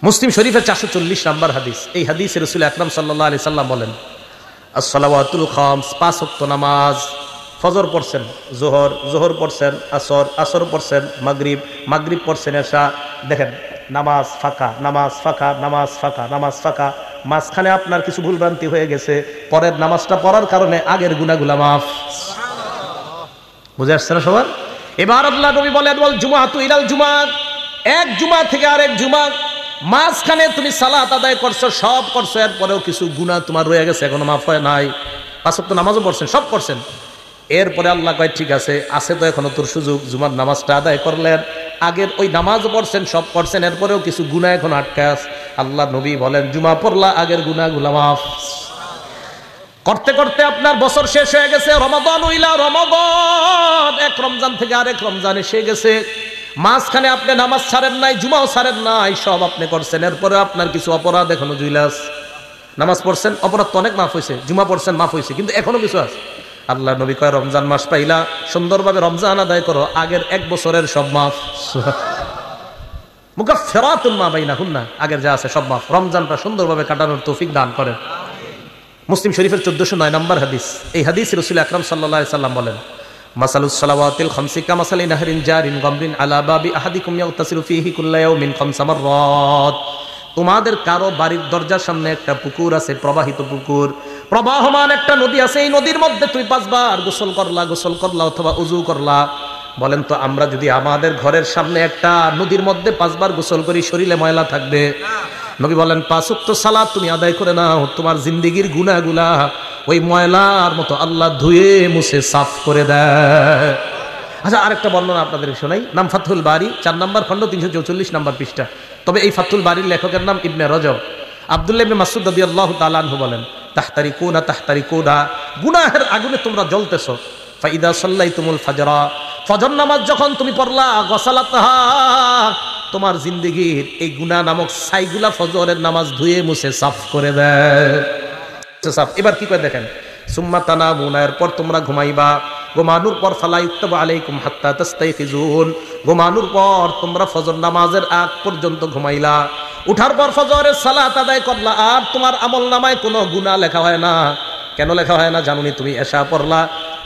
মুসলিম শরীফের 440 নাম্বার হাদিস, এই হাদিসে রাসূল আকরাম সাল্লাল্লাহু আলাইহি সাল্লাম বলেন, as-salawatul khams, 5 ওয়াক্ত নামাজ। ফজর পড়ছেন, জোহর পড়ছেন, আসর পড়ছেন, মাগরিব পড়ছেন, এশা। দেখেন নামাজ ফাঁকা, নামাজ ফাঁকা। মাঝখানে আপনার কিছু ভুলভ্রান্তি হয়ে গেছে, পরের নামাজটা পড়ার কারণে আগের গুনাহগুলো মাফ। বুঝে আসছে না সবার? এবার আল্লাহ নবী বলেন, ওয়াল জুমাআতু ইলাল জুমআহ, এক জুমা থেকে আরেক জুমা, মাঝখানে তুমি সালাত আদায় করছো, সব করছো, এরপরেও কিছু গুনাহ তোমার রয়ে গেছে, এখনো মাফ হয় নাই। 5 ওয়াক্ত নামাজও পড়ছেন, সব করছেন। এরপরে আল্লাহ কয় ঠিক আছে তো এখনো তোর সুযোগ, জুমার নামাজটা আদায় করলেন, আগের ওই নামাজও পড়ছেন, সব করছেন, এরপরেও কিছু গুনাহ এখন আটকে আছে। আল্লাহ নবী বলেন জুমা পড়লা, আগের গুনাহগুলো মাফ। করতে করতে আপনার বছর শেষ হয়ে গেছে, রমাদান ইলা রমাদান, এক রমজান থেকে আরেক রমজান এসে গেছে। মাঝখানে আপনি নামাজ ছাড়েন নাই, জুমাও ছাড়েন নাই, সব আপনি করছেন, এরপরে আপনার কিছু অপরাধ এখনো জুইলাস। নামাজ পড়ছেন, অপরাধ তো অনেক মাফ হয়েছে, জুমা পড়ছেন মাফ হয়েছে, কিন্তু এখনো কিছু আছে। আল্লাহ নবী কয় রমজান মাস পাইলা, সুন্দরভাবে রমজান আদায় করো, আগের 1 বছরের সব মাফ। মুকাফফিরাতুন মা বাইনাহুন্না, আগের যা আছে সব মাফ। রমজানটা সুন্দরভাবে কাটানোর তৌফিক দান করেন। মুসলিম শরীফের 1409 নম্বর হাদিস, এই হাদিস রাসূল আকরাম সাল্লাল্লাহু আলাইহি সাল্লাম বলেন, মাসালুস সালাওয়াতিল খামসি কামাসালি নাহরিন জারিন গামরিন আলা বাবি আহাদিকুম ইয়াগতাসিলু ফীহি কুল্লা ইয়াউমিন 5 মাররাত। তোমাদের কারো বাড়ির দরজার সামনে একটা পুকুর আছে, প্রবাহিত পুকুর, প্রবাহমান একটা নদী আছে, এই নদীর মধ্যে তুমি 5 বার গোসল করলা অথবা উযু করলা। বলেন তো আমরা যদি আমাদের ঘরের সামনে একটা নদীর মধ্যে 5 বার গোসল করি, শরীরে ময়লা থাকবে? নবী বলেন 5 ওয়াক্ত সালাত তুমি আদায় করে নাও, তোমার জিন্দেগীর গুনাহগুলা ওই ময়লার মতো আল্লাহ ধুয়ে মুছে সাফ করে দেয়। আচ্ছা, আরেকটা বর্ণনা আপনাদের শোনাই। নাম ফাতহুল বারি, 4 নম্বর খণ্ড, 344 নম্বর পৃষ্ঠা। তবে এই ফাতহুল বারির লেখকের নাম ইবনে রজব। আব্দুল্লাহ ইবনে মাসউদ রাদিয়াল্লাহু তাআলা আনহু বলেন, তাহতারিকুনা, গুনাহের আগুনে তোমরা জ্বলতেছো। ফাইদা সাল্লাইতুমুল ফাজরা, ফজর নামাজ যখন তুমি পড়লা, গসালাতহা, তোমার জিন্দেগীর এই গুনাহ নামক ছাইগুলা ফজরের নামাজ ধুয়ে মুছে সাফ করে দেয়। সাফ। এবার কি করে দেখেন, সুম্মা তানামুনা, এরপর তোমরা ঘুমাইবা। ঘুমানোর পর ফালা ইউক্তাবু আলাইকুম হাত্তা তাস্তাইখিজুন, ঘুমানোর পর তোমরা ফজর নামাজের আগ পর্যন্ত ঘুমাইলা। উঠার পর ফজরের সালাত আদায় করলা, আর তোমার আমল নামায় কোনো গুনাহ লেখা হয় না। কেন লেখা হয় না জানুনি? তুমি এশা পড়লা,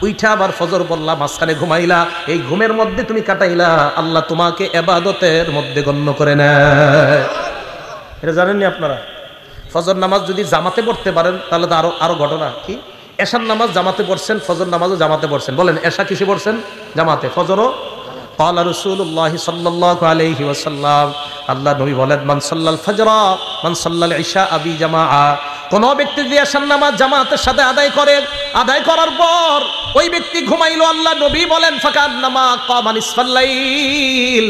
উইঠা আবার ফজর পড়লা, মাঝখানে ঘুমাইলা, এই ঘুমের মধ্যে তুমি কাটাইলা, আল্লাহ তোমাকে ইবাদতের মধ্যে গণ্য করে নেয়। এটা জানেননি আপনারা? ফজর নামাজ যদি জামাতে পড়তে পারেন তাহলে তো আরো ঘটনা। কি, এশার নামাজ জামাতে পড়ছেন, ফজর নামাজও জামাতে পড়ছেন। বলেন, এশা কিসে পড়ছেন? জামাতে। ফজরও? ক্বালা রাসূলুল্লাহ সাল্লাল্লাহু আলাইহি ওয়াসাল্লাম, আল্লাহ নবী বলেন, মান সাল্লাল ফাজরা মান সাল্লাল ইশা আবি জামাআ, কোন ব্যক্তি যদি এশার নামাজ জামাতের সাথে আদায় করে, আদায় করার পর ওই ব্যক্তি ঘুমাইলো, আল্লাহ নবী বলেন ফাকান্নামা কামা নিসফাল লাইল।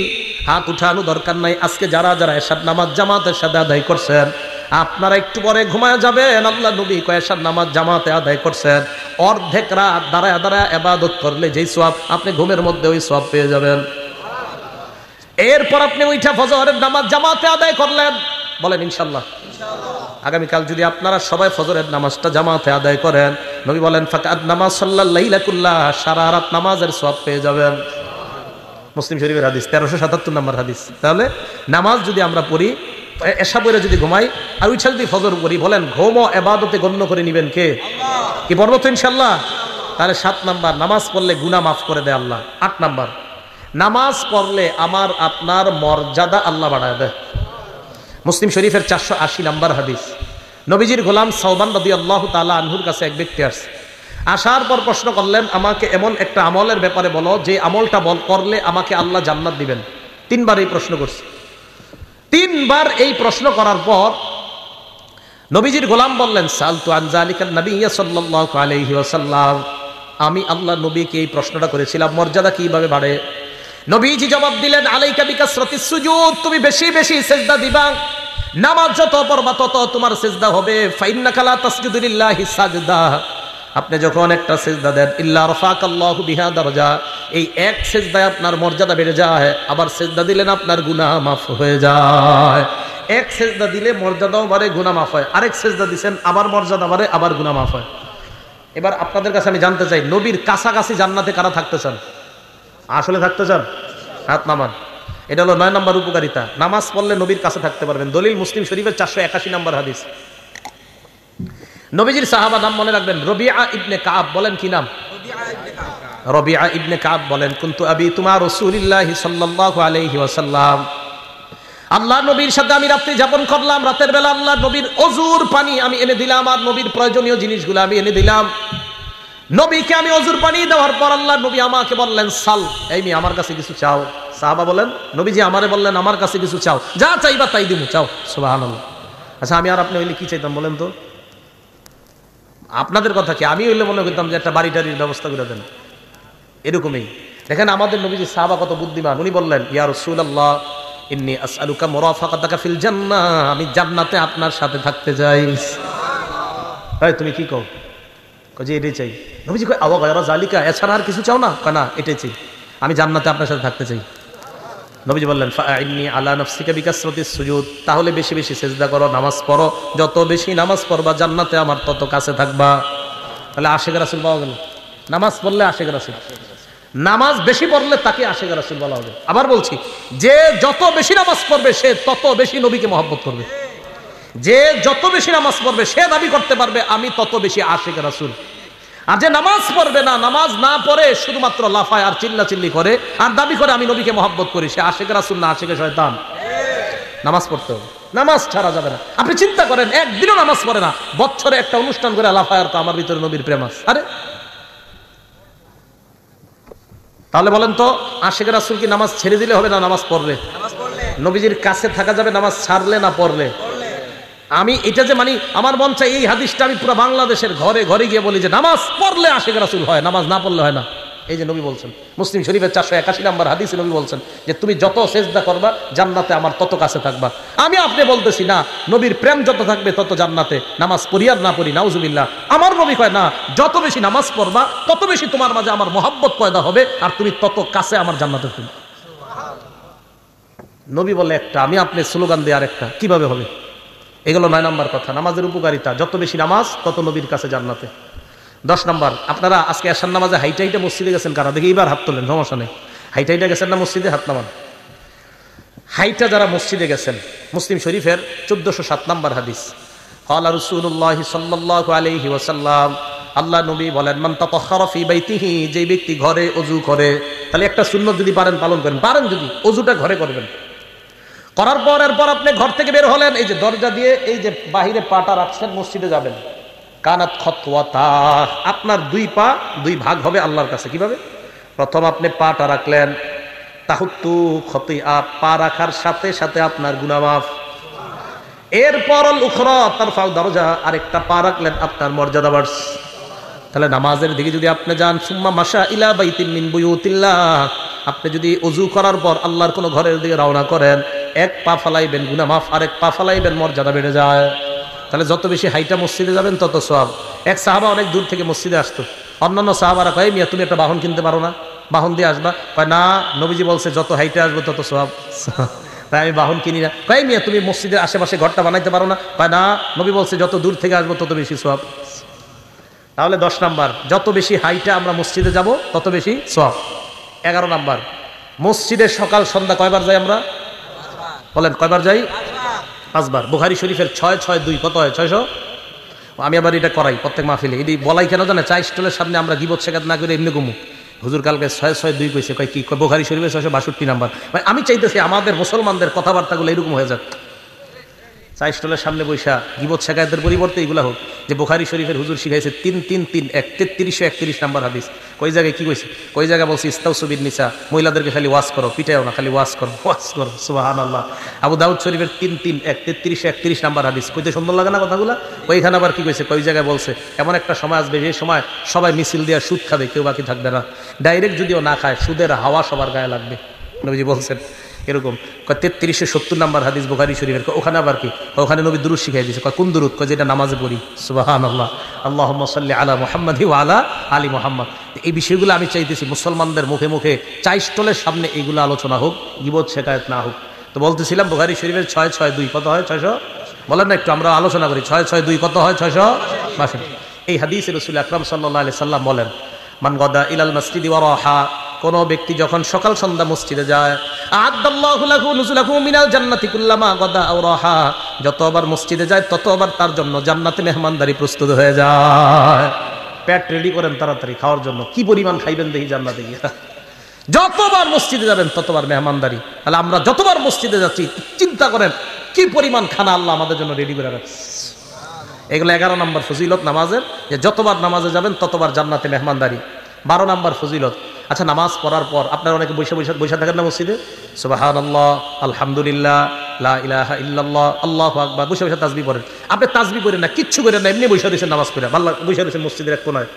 হাত উঠানো দরকার নাই। আজকে যারা যারা এশার নামাজ জামাতের সাথে আদায় করছেন, আপনারা একটু পরে ঘুমায় যাবেন। আল্লাহ নবী কয়েশার নামাজ জামাতে আদায় করছেন, অর্ধেক রাত দাঁড়ায় দাঁড়ায় ইবাদত করলে যেই সওয়াব, আপনি ঘুমের মধ্যে ওই সওয়াব পেয়ে যাবেন। এরপর আপনি উঠা ফজরের নামাজ জামাতে আদায় করলেন, বলেন ইনশাআল্লাহ। আগামীকাল যদি আপনারা সবাই ফজরের নামাজটা জামাতে আদায় করেন, নবী বলেন ফাকাদ নামাজ সাল্লাল লাইলা কুল্লাহ, সারা রাত নামাজের সওয়াব পেয়ে যাবেন। মুসলিম শরীফের হাদিস, 1377 নম্বর হাদিস। তাহলে নামাজ যদি আমরা পড়ি, এশা পড়ে যদি ঘুমাই, আর উঠে যদি ফজর পড়ি, বলেন ঘুমও ইবাদতে গণ্য করে নিবেন কে? কি বলবো তো ইনশাআল্লাহ। তাহলে 7 নাম্বার, নামাজ পড়লে গুনাহ মাফ করে দেয় আল্লাহ। 8 নাম্বার, নামাজ পড়লে আমার আপনার মর্যাদা আল্লাহ বাড়ায় দেয়। মুসলিম শরীফের 480 নম্বর হাদিস। নবীজির গোলাম সাওবান রাদিয়াল্লাহু তাআলা আনহুর কাছে এক ব্যক্তি আসছে। আসার পর প্রশ্ন করলেন, আমাকে এমন একটা আমলের ব্যাপারে বলো যে আমলটা করলে আমাকে আল্লাহ জান্নাত দিবেন। 3 বার এই প্রশ্ন করছে। 3 বার এই প্রশ্ন করার পর নবীজির গোলাম বললেন, সালতু আন যালিকা নবিয়্য সাল্লাল্লাহু আলাইহি ওয়াসাল্লাম, আমি আল্লাহ নবীকে এই প্রশ্নটা করেছিলাম, মর্যাদা কিভাবে বাড়ে। নবীজি জবাব দিলেন, আলাইকা বিকাসরাতিস সুজুদ, তুমি বেশি বেশি সিজদা দিবা। নামাজ যত পড়বা তত তোমার সিজদা হবে। ফাইন্নাকা লা তাসজুদু লিল্লাহি সাজদা, আপনি যখন একটা সিজদা দেন, ইল্লা রাফাকাল্লাহু বিহা দারাজা, এই এক সিজদায় আপনার মর্যাদা বেড়ে যায়। আবার সিজদা দিলেন আপনার গুনাহ মাফ হয়ে যায়। এক সিজদা দিলে মর্যাদাও বাড়ে, গুনাহ মাফ হয়। আরেক সিজদা দিবেন, আবার মর্যাদা বাড়ে, আবার গুনাহ মাফ হয়। এবার আপনাদের কাছে আমি জানতে চাই, নবীর কাছাকাছি জান্নাতে কারা থাকতে চান? আসলে থাকতে চান? হাত নামান। এটা হলো 9 নম্বর উপকারিতা। নামাজ পড়লে নবীর কাছে থাকতে পারবেন। দলিল মুসলিম শরীফের 481 নম্বর হাদিস। নবীজির সাহাবা নাম মনে রাখবেন, রবিআ ইবনে কাব। বলেন কি নাম? রবিআ ইবনে কাব বলেন, কুনতু আবিতুমা রাসূলিল্লাহি সাল্লাল্লাহু আলাইহি ওয়াসাল্লাম, আল্লাহ নবীর সাথে আমি রাত্রি যাপন করলাম। রাতের বেলা আল্লাহ নবীর ওযুর পানি আমি এনে দিলাম, আর নবীর প্রয়োজনীয় জিনিসগুলো আমি এনে দিলাম। নবীকে আমি ওযুর পানি দেওয়ার পর আল্লাহ নবী আমাকে বললেন, সাল, এই মেয়ে আমার কাছে কিছু চাও। সাহাবা বলেন, নবীজি আমারে বললেন আমার কাছে কিছু চাও, যা চাইবা তাই দিমু, চাও। সুবহানাল্লাহ। আচ্ছা, আমি আর আপনি হইলে কি চাইতাম বলেন তো? আপনাদের কথা কি? আমি হইলে মনে করতাম যে একটা বাড়ি টাড়ির ব্যবস্থা করে দেন, এরকমই। দেখেন আমাদের নবীজি সাহাবা কত বুদ্ধিমান। উনি বললেন, ইয়া রাসূলুল্লাহ ইন্নী আসআলুকা মুরাফাকাতাকা ফিল জান্নাহ, আমি জান্নাতে আপনার সাথে থাকতে চাই। এই তুমি কি কও? কই যে এটাই চাই। নবীজি কয়, আওয়া গায়রা যালিকা, এছাড়া আর কিছু চাও না? কয় না, এটাই চাই, আমি জান্নাতে আপনার সাথে থাকতে চাই। নবীজি বললেন, ফাআইন্নী আলা নাফসিকা বিকাসরাতিস সুজুদ, তাহলে বেশি বেশি সিজদা করো, নামাজ পড়ো। যত বেশি নামাজ পড়বা জান্নাতে আমার তত কাছে থাকবা। তাহলে আশিক রাসূল পাওয়া গেল। নামাজ পড়লে আশিক রাসূল, নামাজ বেশি পড়লে তাকে আশিক রাসূল বলা হবে। আবার বলছি, যে যত বেশি নামাজ পড়বে সে তত বেশি নবীকে মহব্বত করবে। যে যত বেশি নামাজ পড়বে সে দাবি করতে পারবে আমি তত বেশি আশিক রাসূল। আর যে নামাজ পড়বে না, নামাজ না পড়ে শুধুমাত্র লাফায় আর চিল্লাচিল্লি করে আর দাবি করে আমি নবীকে মহব্বত করি, সে আশিক রাসূল না আশিকে শয়তান। নামাজ পড়তে হবে, নামাজ ছাড়া যাবে না। আপনি চিন্তা করেন, একদিনও নামাজ পড়ে না, বছরে একটা অনুষ্ঠান করে লাফায় আর তো আমার ভিতরে নবীর প্রেম আছে। আরে তাহলে বলেন তো, আশিক রাসূল কি নামাজ ছেড়ে দিলে হবে না নামাজ পড়লে? নবীজির কাছে থাকা যাবে নামাজ ছাড়লে না পড়লে? আমি এটা যে মানে আমার মন চাই এই হাদিসটা আমি পুরো বাংলাদেশের ঘরে ঘরে গিয়ে বলি যে নামাজ পড়লে আশিক রাসূল হয়, নামাজ না পড়লে হয় না। এই যে নবী বলছেন মুসলিম শরীফের 481 নম্বর হাদিসে নবী বলছেন যে তুমি যত সেজদা করবা জান্নাতে আমার তত কাছে থাকবা। আমি আপনি বলতেছি না নবীর প্রেম যত থাকবে তত জান্নাতে, নামাজ পড়ি আর না পড়ি নাউজুবিল্লাহ। আমার নবী কয় না, যত বেশি নামাজ পড়বা তত বেশি তোমার মাঝে আমার মহব্বত পয়দা হবে আর তুমি তত কাছে আমার জান্নাতে থাকবে। নবী বলে একটা, আমি আপনি স্লোগান দিয়ে আরেকটা, কিভাবে হবে? এগুলো 9 নম্বর কথা, নামাজের উপকারিতা। যত বেশি নামাজ তত নবীর কাছে জান্নাতে। 10 নম্বর, আপনারা আজকে এশার নামাজে হাইটাইটা মসজিদে গেছেন কারা? দেখি এবার হাত তোলেন, সমস্যা নেই। হাইটাইটা গেছেন না মসজিদে? হাত নামান। হাইটা যারা মসজিদে গেছেন, মুসলিম শরীফের 1407 নম্বর হাদিস, ক্বালা রাসূলুল্লাহ সাল্লাল্লাহু আলাইহি ওয়াসাল্লাম, আল্লাহ নবী বলেন, মান তাতাহহারা ফি বাইতিহি, যে ব্যক্তি ঘরে ওযু করে, তাহলে একটা সুন্নাত যদি পারেন পালন করেন, পারেন যদি ওযুটা ঘরে করবেন। করার পর এরপর আপনি ঘর থেকে বের হলেন, এই যে দরজা দিয়ে এই যে বাহিরে পাটা রাখছেন, মসজিদে যাবেন। কানাত খতওয়াতা, আপনার 2 পা 2 ভাগ হবে আল্লাহর কাছে। কিভাবে? প্রথম আপনি পাটা রাখলেন, তাহুত্তু খতিয়া, পা রাখার সাথে সাথে আপনার গুনাহ মাফ। এরপর আল উখরা তারফাউ দরজা, আরেকটা পা রাখলেন, আপনার মর্যাদা বাড়ছে। তাহলে নামাজের দিকে যদি আপনি যান, সুম্মা মাশা ইলা বাইতিন মিন বুয়ুতিল্লাহ, আপনি যদি ওযু করার পর আল্লাহর কোন ঘরের দিকে রওনা করেন, 1 পা ফালাইবেন গুনাহ মাফ, আরেক পা ফালাইবেন মর্যাদা বেড়ে যায়। তাহলে যত বেশি হাইটা মসজিদে যাবেন তত সওয়াব। এক সাহাবা অনেক দূর থেকে মসজিদে আসতো, অন্যান্য সাহাবারা কয়, মিয়া তুমি একটা বাহন কিনতে পারো না, বাহন দিয়ে আসবা? কয় না, নবীজি বলছে যত হাইটে আসবো তত সওয়াব, তাই আমি বাহন কিনি না। কয় মিয়া তুমি মসজিদের আশেপাশে ঘরটা বানাইতে পারো না? কয় না, নবী বলছে যত দূর থেকে আসবো তত বেশি সওয়াব। তাহলে 10 নাম্বার, যত বেশি হাইটা আমরা মসজিদে যাব তত বেশি সওয়াব। 11 নাম্বার, মসজিদে সকাল সন্ধ্যা কয়বার যাই আমরা? বলেন কয়বার যাই? 5 বার। বুখারী শরীফের 662 কত হয়? 600। আমি আবার এটা করাই প্রত্যেক মাহফিলে, এটি বলাই কেন জানে? চা স্টলের সামনে আমরা গিবত শেখাত না করে এমনি ঘুমু। হুজুর কালকে 662 কইছে, কয় কি? বুখারী শরীফের 662 নাম্বার। আমি চাইতেছি আমাদের মুসলমানদের কথাবার্তাগুলো এরকম হয়ে যাক, চা স্টলের সামনে বৈশা গিবত শেখায়তের পরিবর্তে এগুলা হোক যে বুখারী শরীফের হুজুর শিখাইছে 3-3-3-1 3331 নাম্বার হাদিস। কই জায়গায় কি কইছে? কই জায়গায় বলছে ইস্তাউসু বিন নিসা, মহিলাদেরকে খালি ওয়াজ করো, পিটাও না, খালি ওয়াজ করো, ওয়াজ করো। সুবহানাল্লাহ। আবু দাউদ শরীফের 3-3-1 3331 নাম্বার হাদিস। কইতে সুন্দর লাগে না কথাগুলা? ওইখানে আবার কি কইছে? কই জায়গায় বলছে এমন একটা সময় আসবে যে সময় সবাই মিছিল দিয়া সুদ খাবে, কেউ বাকি থাকবে না। ডাইরেক্ট যদিও না খায়, সুদের হাওয়া সবার গায়ে লাগবে, নবীজি বলছেন এরকম। 3370 নাম্বার হাদিস বুখারী শরীফের। ওখানে আবার কি? ওখানে নবী দুরূদ শিখাই দিয়েছে। কোন দুরূদ? যেটা নামাজে পড়ি, সুবহানাল্লাহ, আল্লাহুম্মা সাল্লি আলা মুহাম্মাদ ওয়া আলা আলি মুহাম্মাদ। এই বিষয়গুলো আমি চাইতেছি মুসলমানদের মুখে মুখে চা স্টলের সামনে এইগুলো আলোচনা হোক, গীবত শেখায়ত না হোক। তো বলতেছিলাম বুখারী শরীফের 662 কত হয়? 600। বলেন না একটু, আমরা আলোচনা করি। 662 কত হয়? 662। এই হাদিসে রাসূল আকরাম সাল্লাল্লাহু আলাইহি সাল্লাম বলেন, মান গাদা ইলাল মসজিদি ওয়া রাহা, কোন ব্যক্তি যখন সকাল সন্ধ্যা মসজিদে যায়, আ'আদাল্লাহু লাহু নুজুলাহু মিনাল জান্নাতি কুল্লামা গাদা আও রাহা, যতবার মসজিদে যায় ততবার তার জন্য জান্নাতে মেহমানদারি প্রস্তুত হয়ে যায়। পেট রেডি করেন তাড়াতাড়ি খাওয়ার জন্য। কি পরিমাণ খাইবেন দেখি জান্নাতে গিয়ে। যতবার মসজিদে যাবেন ততবার মেহমানদারি। তাহলে আমরা যতবার মসজিদে যাচ্ছি চিন্তা করেন কি পরিমাণ খানা আল্লাহ আমাদের জন্য রেডি করে রাখছে। এগুলো 11 নম্বর ফজিলত নামাজের, যে যতবার নামাজে যাবেন ততবার জান্নাতে মেহমানদারি। 12 নম্বর ফজিলত, আচ্ছা নামাজ পড়ার পর আপনারা অনেকে বসে থাকেন না মসজিদে, সুবহানাল্লাহ, আলহামদুলিল্লাহ, লা ইলাহা ইল্লাল্লাহ, আল্লাহু আকবার, বসে তাসবিহ পড়েন। আপনি তাসবিহ করেন না, কিচ্ছু করেন না, এমনি বসে রয়েছেন নামাজ পড়ে, আল্লাহ বসে রয়েছেন মসজিদের এক কোনায়,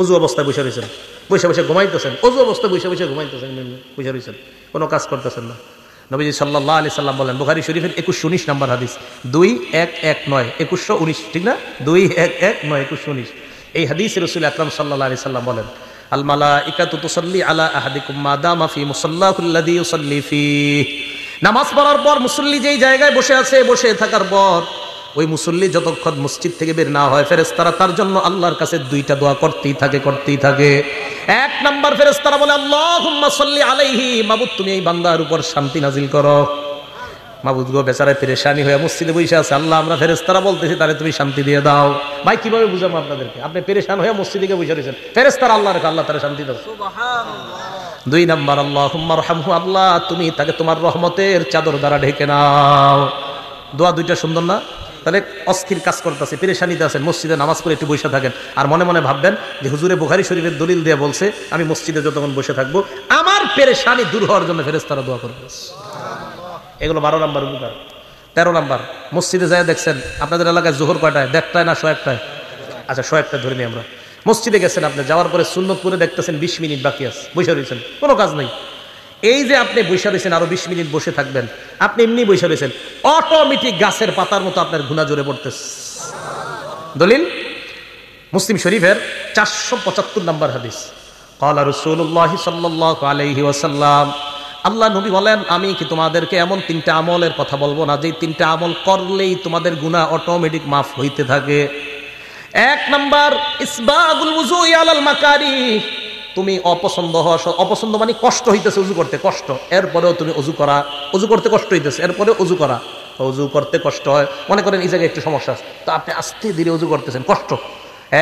ওযু অবস্থায় বসে রয়েছেন, বসে ঘুমাইতেছেন, ওযু অবস্থায় বসে ঘুমাইতেছেন, বসে রয়েছেন, কোনো কাজ করতেছেন না। নবীজি সাল্লাল্লাহু আলাইহি সাল্লাম বলেন, বুখারী শরীফের 2119 নম্বর হাদিস, 2119, 2119 ঠিক না? 2119, 2119। এই হাদিসে রাসূল আকরাম সাল্লাল্লাহু আলাইহি সাল্লাম বলেন, আল মালাইকাতু তুসাল্লি আলা আহাদিকুম মা দামা ফি মুসাল্লাহুল্লাযী ইউসাল্লি ফিহি, নামাজ পড়ার পর মুসল্লি যেই জায়গায় বসে আছে, বসে থাকার পর ওই মুসল্লি যতক্ষণ মসজিদ থেকে বের না হয়, ফেরেশতারা তার জন্য আল্লাহর কাছে 2টা দোয়া করতেই থাকে। 1 নাম্বার ফেরেশতারা বলে, আল্লাহুম্মা সাল্লি আলাইহি, মাবুদ তুমি এই বান্দার উপর শান্তি নাজিল করো। মাবুদ গো, বেচারা পেরেশানি হয়ে মসজিদে বসে আছে, আল্লাহ আমরা ফেরেশতারা বলতেছি তারে তুমি শান্তি দিয়ে দাও। ভাই কিভাবে বুঝাবো আপনাদেরকে? আপনি পেরেশান হয়ে মসজিদে বসে রয়েছেন, ফেরেশতারা আল্লাহ রেখে, আল্লাহ তারে শান্তি দাও, সুবহানাল্লাহ। 2 নাম্বার, আল্লাহুম্মা রহমহু, আল্লাহ তুমি তাকে তোমার রহমতের চাদর দ্বারা ঢেকে নাও। দোয়া 2টা সুন্দর না? তাহলে অস্থির কাজ করতেছে, পেরেশানিতে আছেন, মসজিদে নামাজ পড়ে একটু বসে থাকেন, আর মনে মনে ভাববেন যে হুজুরে বুখারী শরীফের দলিল দিয়ে বলছে আমি মসজিদে যতক্ষণ বসে থাকবো আমার পেরেশানি দূর হওয়ার জন্য ফেরেশতারা দোয়া করবে। এগুলো 12 নম্বর উপকার। 13 নাম্বার, মসজিদে যায় দেখছেন আপনাদের এলাকায় জোহর কয়টায়, 1:30 না 1:01? আচ্ছা 1:01 ধরে নিই আমরা। মসজিদে গেছেন আপনি, যাওয়ার পরে সুন্নত পড়ে দেখতেছেন 20 মিনিট বাকি আছে, বসে রয়েছেন, কোনো কাজ নেই। এই যে আপনি বসে রয়েছেন, আরো 20 মিনিট বসে থাকবেন, আপনি এমনি বসে রয়েছেন, অটোমেটিক গাছের পাতার মতো আপনার গুনাহ জোরে পড়তেছে। দলিল মুসলিম শরীফের 475 নম্বর হাদিস। ক্বালা রাসূলুল্লাহ সাল্লাল্লাহু আলাইহি ওয়াসাল্লাম, আল্লাহ নবী বলেন, আমি কি তোমাদেরকে এমন 3টা আমলের কথা বলবো না, যে 3টা আমল করলেই তোমাদের গুনাহ অটোমেটিক মাফ হইতে থাকে। 1 নাম্বার, ইসবাগুল ওযুই আলাল মাকারিহ। তুমি অপছন্দ মানে কষ্ট হইতেছে ওযু করতে, কষ্ট, এরপরেও তুমি ওযু করা, ওযু করতে কষ্ট হইতেছে, এরপরে ওযু করা। ওযু করতে কষ্ট হয়, মনে করেন এই জায়গায় একটু সমস্যা আছে, তো আপনি আস্তে ধীরে ওযু করতেছেন, কষ্ট।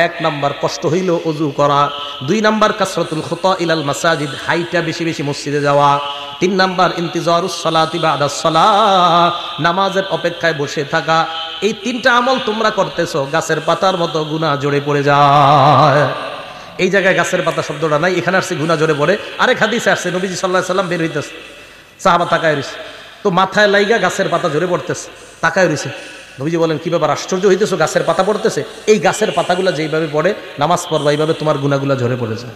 1 নাম্বার কষ্ট হইল ওযু করা। 2 নাম্বার কাসরাতুল খুতা ইলাল মাসাজিদ, হাইটা বেশি বেশি মসজিদে যাওয়া। 3 নাম্বার ইন্তিজারুস সালাতি বাদাস সালাহ, নামাজের অপেক্ষায় বসে থাকা। এই 3টা আমল তোমরা করতেছো, গাছের পাতার মতো গুনাহ জড়ে পড়ে যায়। এই জায়গায় গাছের পাতা শব্দটা নাই, এখানে আসছে গুনাহ জড়ে পড়ে। আরেক হাদিসে আসছে নবীজি সাল্লাল্লাহু আলাইহি সাল্লাম বের হইতেছে, সাহাবা তাকায় রইছে, তো মাথায় লাইগা গাছের পাতা জড়ে পড়তেছে, তাকায় রইছে। নবীজি বলেন, কি ব্যাপার, আশ্চর্য হইতেছো, গাছের পাতা পড়তেছে? এই গাছের পাতাগুলা যেইভাবে পড়ে নামাজ পড়বা, এইভাবে তোমার গুনাহগুলা ঝরে পড়েছে।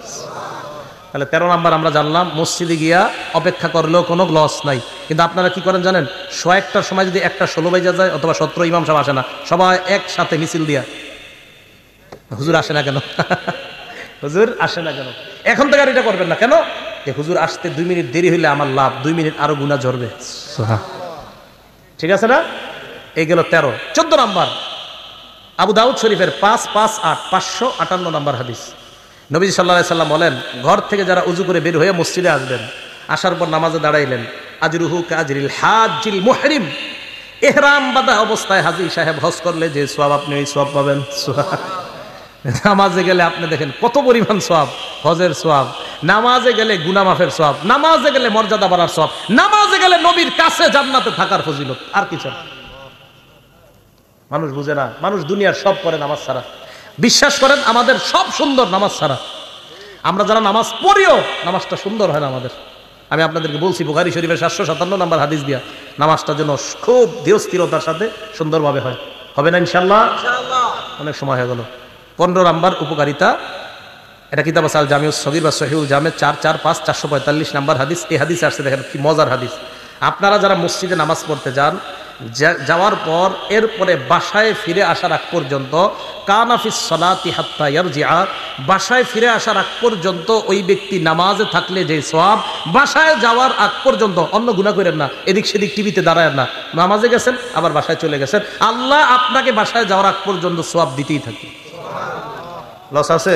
তাহলে 13 নাম্বার আমরা জানলাম, মসজিদে গিয়া অপেক্ষা করলেও কোনো লস নাই। কিন্তু আপনারা কি করেন জানেন, 101টার সময় যদি 1:16 বাজে যায় অথবা 17, ইমাম সাহেব আসে না, সবাই একসাথে মিছিল দিয়া, হুজুর আসে না কেন, হুজুর আসে না কেন, এখন থেকে আর এটা করবেন না। কেন? যে হুজুর আসতে 2 মিনিট দেরি হইলে আমার লাভ, 2 মিনিট আরো গুনাহ ঝরবে। ঠিক আছে না? এই গেল 13। 14 নাম্বার, আবু দাউদ শরীফের 558 নাম্বার হাদিস। নবীজি সাল্লাল্লাহু আলাইহি সাল্লাম বলেন, ঘর থেকে যারা উযু করে বের হয়ে মসজিদে আসবেন, আসার পর নামাজে দাঁড়াইলেন, আজরুহু কাজরিল হাজ্জিল মুহরিম, ইহরাম বাঁধা অবস্থায় হাজী সাহেব হজ করলে যে সওয়াব, আপনি ওই সওয়াব পাবেন। নামাজে গেলে আপনি দেখেন কত পরিমাণ সওয়াব, হজের সওয়াব, নামাজে গেলে গুনাহ মাফের সওয়াব, নামাজে গেলে মর্যাদা বাড়ার সওয়াব, নামাজে গেলে নবীর কাছে জান্নাতে থাকার ফজিলত। আর কিছু না। মানুষ বুঝে না, মানুষ দুনিয়ার সব করে নামাজ ছাড়া। বিশ্বাস করেন, আমাদের সব সুন্দর নামাজ ছাড়া। আমরা যারা নামাজ পড়িও নামাজটা সুন্দর হয় না আমাদের। আমি আপনাদেরকে বলছি, বুখারী শরীফের 757 নম্বর হাদিস দিয়া, নামাজটা যেন খুব ধীর স্থিরতার সাথে সুন্দরভাবে হয়। হবে না ইনশাআল্লাহ? অনেক সময় হয়ে গেল। 15 নাম্বার উপকারিতা, এটা কিতাব আছে আল জামিউস সগীর বা সহিহুল জামে 445 নাম্বার হাদিস। এই হাদিসে আসছে, দেখেন কি মজার হাদিস। আপনারা যারা মসজিদে নামাজ পড়তে যান, যাওয়ার পর এরপরে বাসায় ফিরে আসার আগ পর্যন্ত, কানাফিস সালাতি হাত্তা ইয়ারজিআ, বাসায় ফিরে আসার আগ পর্যন্ত ওই ব্যক্তি নামাজে থাকলে যে সওয়াব, বাসায় যাওয়ার আগ পর্যন্ত, অন্য গুনাহ করেন না, এদিক সেদিক টিভিতে দাঁড়ায় না, নামাজে গেছেন আবার বাসায় চলে গেছেন, আল্লাহ আপনাকে বাসায় যাওয়ার আগ পর্যন্ত সওয়াব দিতেই থাকে। লস আছে?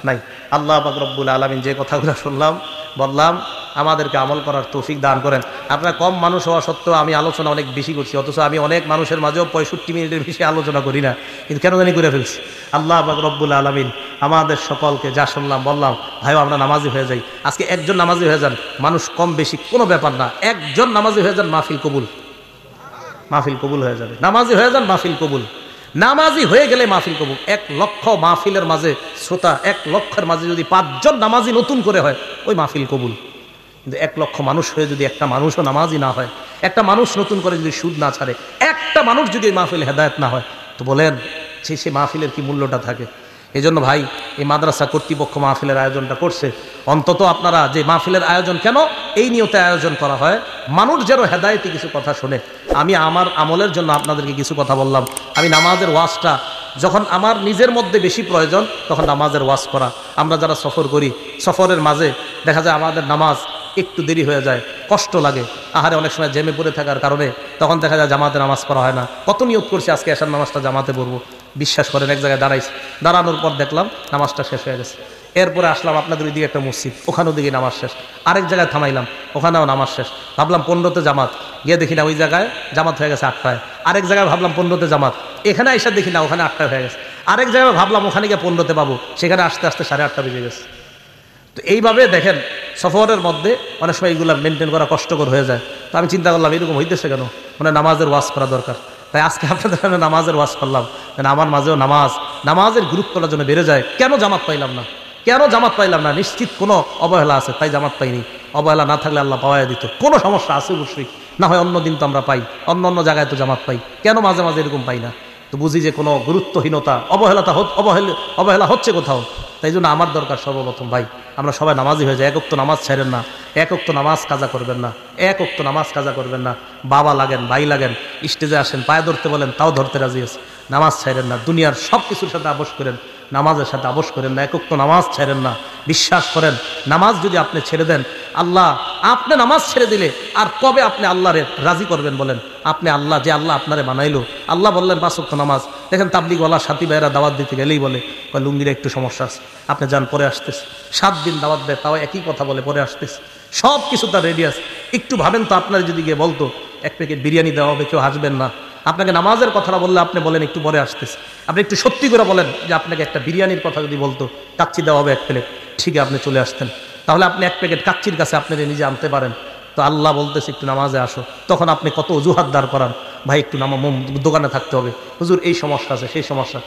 নাই। আল্লাহ পাক রব্বুল আলামিন যে কথাগুলো শুনলাম বললাম, আমাদেরকে আমল করার তৌফিক দান করেন। আপনারা কম মানুষ হওয়া সত্ত্বেও আমি আলোচনা অনেক বেশি করছি, অথচ আমি অনেক মানুষের মাঝেও 65 মিনিটের বেশি আলোচনা করি না, কিন্তু কেন জানি করে ফেলছি। আল্লাহ পাক রব্বুল আলামিন আমাদের সকলকে যা শুনলাম বললাম, ভাইও আমরা নামাজি হয়ে যাই। আজকে একজন নামাজি হয়ে যান, মানুষ কম বেশি কোনো ব্যাপার না, একজন নামাজি হয়ে যান, মাহফিল কবুল, মাহফিল কবুল হয়ে যাবে। নামাজি হয়ে যান, মাহফিল কবুল। নামাজি হয়ে গেলে মাহফিল কবুল। 1 লক্ষ মাহফিলের মাঝে শ্রোতা, 1 লক্ষের মাঝে যদি 5 জন নামাজি নতুন করে হয়, ওই মাহফিল কবুল। কিন্তু 1 লক্ষ মানুষ হয়ে যদি একটা মানুষও নামাজি না হয়, একটা মানুষ নতুন করে যদি সুদ না ছাড়ে, একটা মানুষ যদি ওই মাহফিল হেদায়েত না হয়, তো বলেন সে মাহফিলের কি মূল্যটা থাকে? এই জন্য ভাই, এই মাদ্রাসা কর্তৃপক্ষ মাহফিলের আয়োজনটা করছে, অন্তত আপনারা যে মাহফিলের আয়োজন কেন, এই নিয়তে আয়োজন করা হয়, মানুষ যেন হেদায়েতি কিছু কথা শোনে। আমি আমার আমলের জন্য আপনাদেরকে কিছু কথা বললাম। আমি নামাজের ওয়াজটা যখন আমার নিজের মধ্যে বেশি প্রয়োজন, তখন নামাজের ওয়াজ করা। আমরা যারা সফর করি, সফরের মাঝে দেখা যায় আমাদের নামাজ একটু দেরি হয়ে যায়, কষ্ট লাগে, আহারে অনেক সময় জেমে পড়ে থাকার কারণে তখন দেখা যায় জামাতে নামাজ পড়া হয় না। কত নিয়ত করছি আজকে এশার নামাজটা জামাতে পড়বো, বিশ্বাস করেন এক জায়গায় দাঁড়াইছি, দাঁড়ানোর পর দেখলাম নামাজটা শেষ হয়ে গেছে। এরপরে আসলাম আপনাদের ওইদিকে একটা মসজিদ, ওখানেও দিকে নামাজ শেষ। আরেক জায়গায় থামাইলাম, ওখানেও নামাজ শেষ। ভাবলাম 15তে জামাত, গিয়ে দেখি না ওই জায়গায় জামাত হয়ে গেছে 8টায়। আরেক জায়গায় ভাবলাম 15তে জামাত, এখানে এসে দেখি না ওখানে 8টায় হয়ে গেছে। আরেক জায়গায় ভাবলাম ওখানে গিয়ে 15তে পাবো, সেখানে আসতে আসতে 8:30 বেজে গেছে। তো এইভাবে দেখেন সফরের মধ্যে অনেক সময় এইগুলো মেনটেন করা কষ্টকর হয়ে যায়। তো আমি চিন্তা করলাম এরকম হইতেছে কেন, মানে নামাজের ওয়াজ করা দরকার। তাই আজকে আপনাদের নামাজের ওয়াজ করলাম, আমার মাঝেও নামাজের গুরুত্বটা যেন বেড়ে যায়। কেন জামাত পাইলাম না, কেন জামাত পাইলাম না? নিশ্চিত কোনো অবহেলা আছে, তাই জামাত পাইনি। অবহেলা না থাকলে আল্লাহ পাওয়াই দিত। কোনো সমস্যা আছে অবশ্যই, না হয় অন্য দিন তো আমরা পাই, অন্য অন্য জায়গায় তো জামাত পাই, কেন মাঝে মাঝে এরকম পাই না? তো বুঝি যে কোনো গুরুত্বহীনতা, অবহেলা হচ্ছে কোথাও। তাই জন্য আমার দরকার সর্বপ্রথম ভাই, আমরা সবাই নামাজি হয়ে যাই। এক ওয়াক্ত নামাজ ছাড়েন না, এক ওয়াক্ত নামাজ কাজা করবেন না, এক ওয়াক্ত নামাজ কাজা করবেন না। বাবা লাগেন, ভাই লাগেন, স্টেজে আসেন, পায়ে ধরতে বলেন, তাও ধরতে রাজি আছে। নামাজ ছাড়েন না, দুনিয়ার সব কিছুর সাথে আপোষ করেন, নামাজের সাথে আপোষ করেন না। এক ওয়াক্ত নামাজ ছাড়েন না। বিশ্বাস করেন, নামাজ যদি আপনি ছেড়ে দেন, আল্লাহ আপনি নামাজ ছেড়ে দিলে আর কবে আপনি আল্লাহরে রাজি করবেন বলেন? আপনি আল্লাহ, যে আল্লাহ আপনারে বানাইলো, আল্লাহ বললেন 5 ওয়াক্ত নামাজ। দেখেন তাবলিগওয়ালা সাথী ভাইয়েরা দাওয়াত দিতে গেলেই বলে লুঙ্গির একটু সমস্যা আছে, আপনি যান পরে আসতেছে। 7 দিন দাওয়াত দেয়, তাও একই কথা বলে পরে আসতেছে। সব কিছু তার রেডি আছে। একটু ভাবেন তো, আপনার যদি গিয়ে বলতো 1 প্যাকেট বিরিয়ানি দেওয়া হবে, কেউ হাসবেন না। আপনাকে নামাজের কথাটা বললে আপনি বলেন একটু পরে আসতেছে। আপনি একটু সত্যি করে বলেন যে আপনাকে একটা বিরিয়ানির কথা যদি বলতো, কাচ্চি দেওয়া হবে 1 প্লেট, ঠিক আপনি চলে আসতেন। তাহলে আপনি 1 প্যাকেট কাচ্চির কাছে আপনি নিজে আনতে পারেন। তো আল্লাহ বলতেছে একটু নামাজে আসো, তখন আপনি কত অজুহাত দাঁড় করান, ভাই একটু দোকানে থাকতে হবে, হুজুর এই সমস্যা আছে, সেই সমস্যা।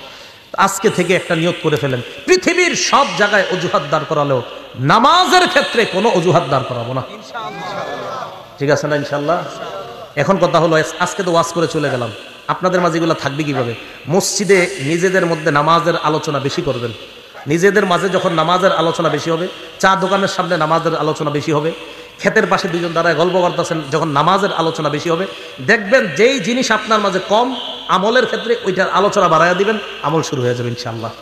আজকে থেকে একটা নিয়ত করে ফেলেন, পৃথিবীর সব জায়গায় অজুহাত দাঁড় করালেও নামাজের ক্ষেত্রে কোনো অজুহাত দাঁড় করাবো না। ঠিক আছে না ইনশাল্লাহ? এখন কথা হলো, আজকে তো ওয়াজ করে চলে গেলাম, আপনাদের মাঝে এগুলো থাকবে কিভাবে? মসজিদে নিজেদের মধ্যে নামাজের আলোচনা বেশি করবেন। নিজেদের মাঝে যখন নামাজের আলোচনা বেশি হবে, চা দোকানের সামনে নামাজের আলোচনা বেশি হবে, ক্ষেতের পাশে 2 জন দাঁড়ায় গল্প করতেছেন, যখন নামাজের আলোচনা বেশি হবে, দেখবেন যেই জিনিস আপনার মাঝে কম আমলের ক্ষেত্রে ওইটার আলোচনা বাড়াইয়া দিবেন, আমল শুরু হয়ে যাবে ইনশাআল্লাহ।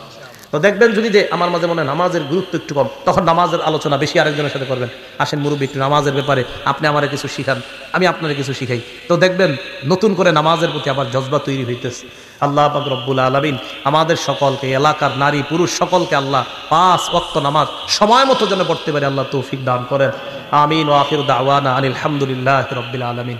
তো দেখবেন যদি যে আমার মাঝে মনে হয় নামাজের গুরুত্ব একটু কম, তখন নামাজের আলোচনা বেশি আরেকজনের সাথে করবেন। আসেন মুরব্বী, একটু নামাজের ব্যাপারে আপনি আমারে কিছু শিখান, আমি আপনারে কিছু শিখাই। তো দেখবেন নতুন করে নামাজের প্রতি আবার জজবা তৈরি হইতেছে। আল্লাহ পাক রব্বুল আলামিন আমাদের সকলকে, এলাকার নারী পুরুষ সকলকে আল্লাহ 5 ওয়াক্ত নামাজ সময় মতো যেন পড়তে পারে আল্লাহ তৌফিক দান করেন। আমিন। ওয়া আখিরু দাওয়ানা আনিল হামদুলিল্লাহি রাব্বিল আলামিন।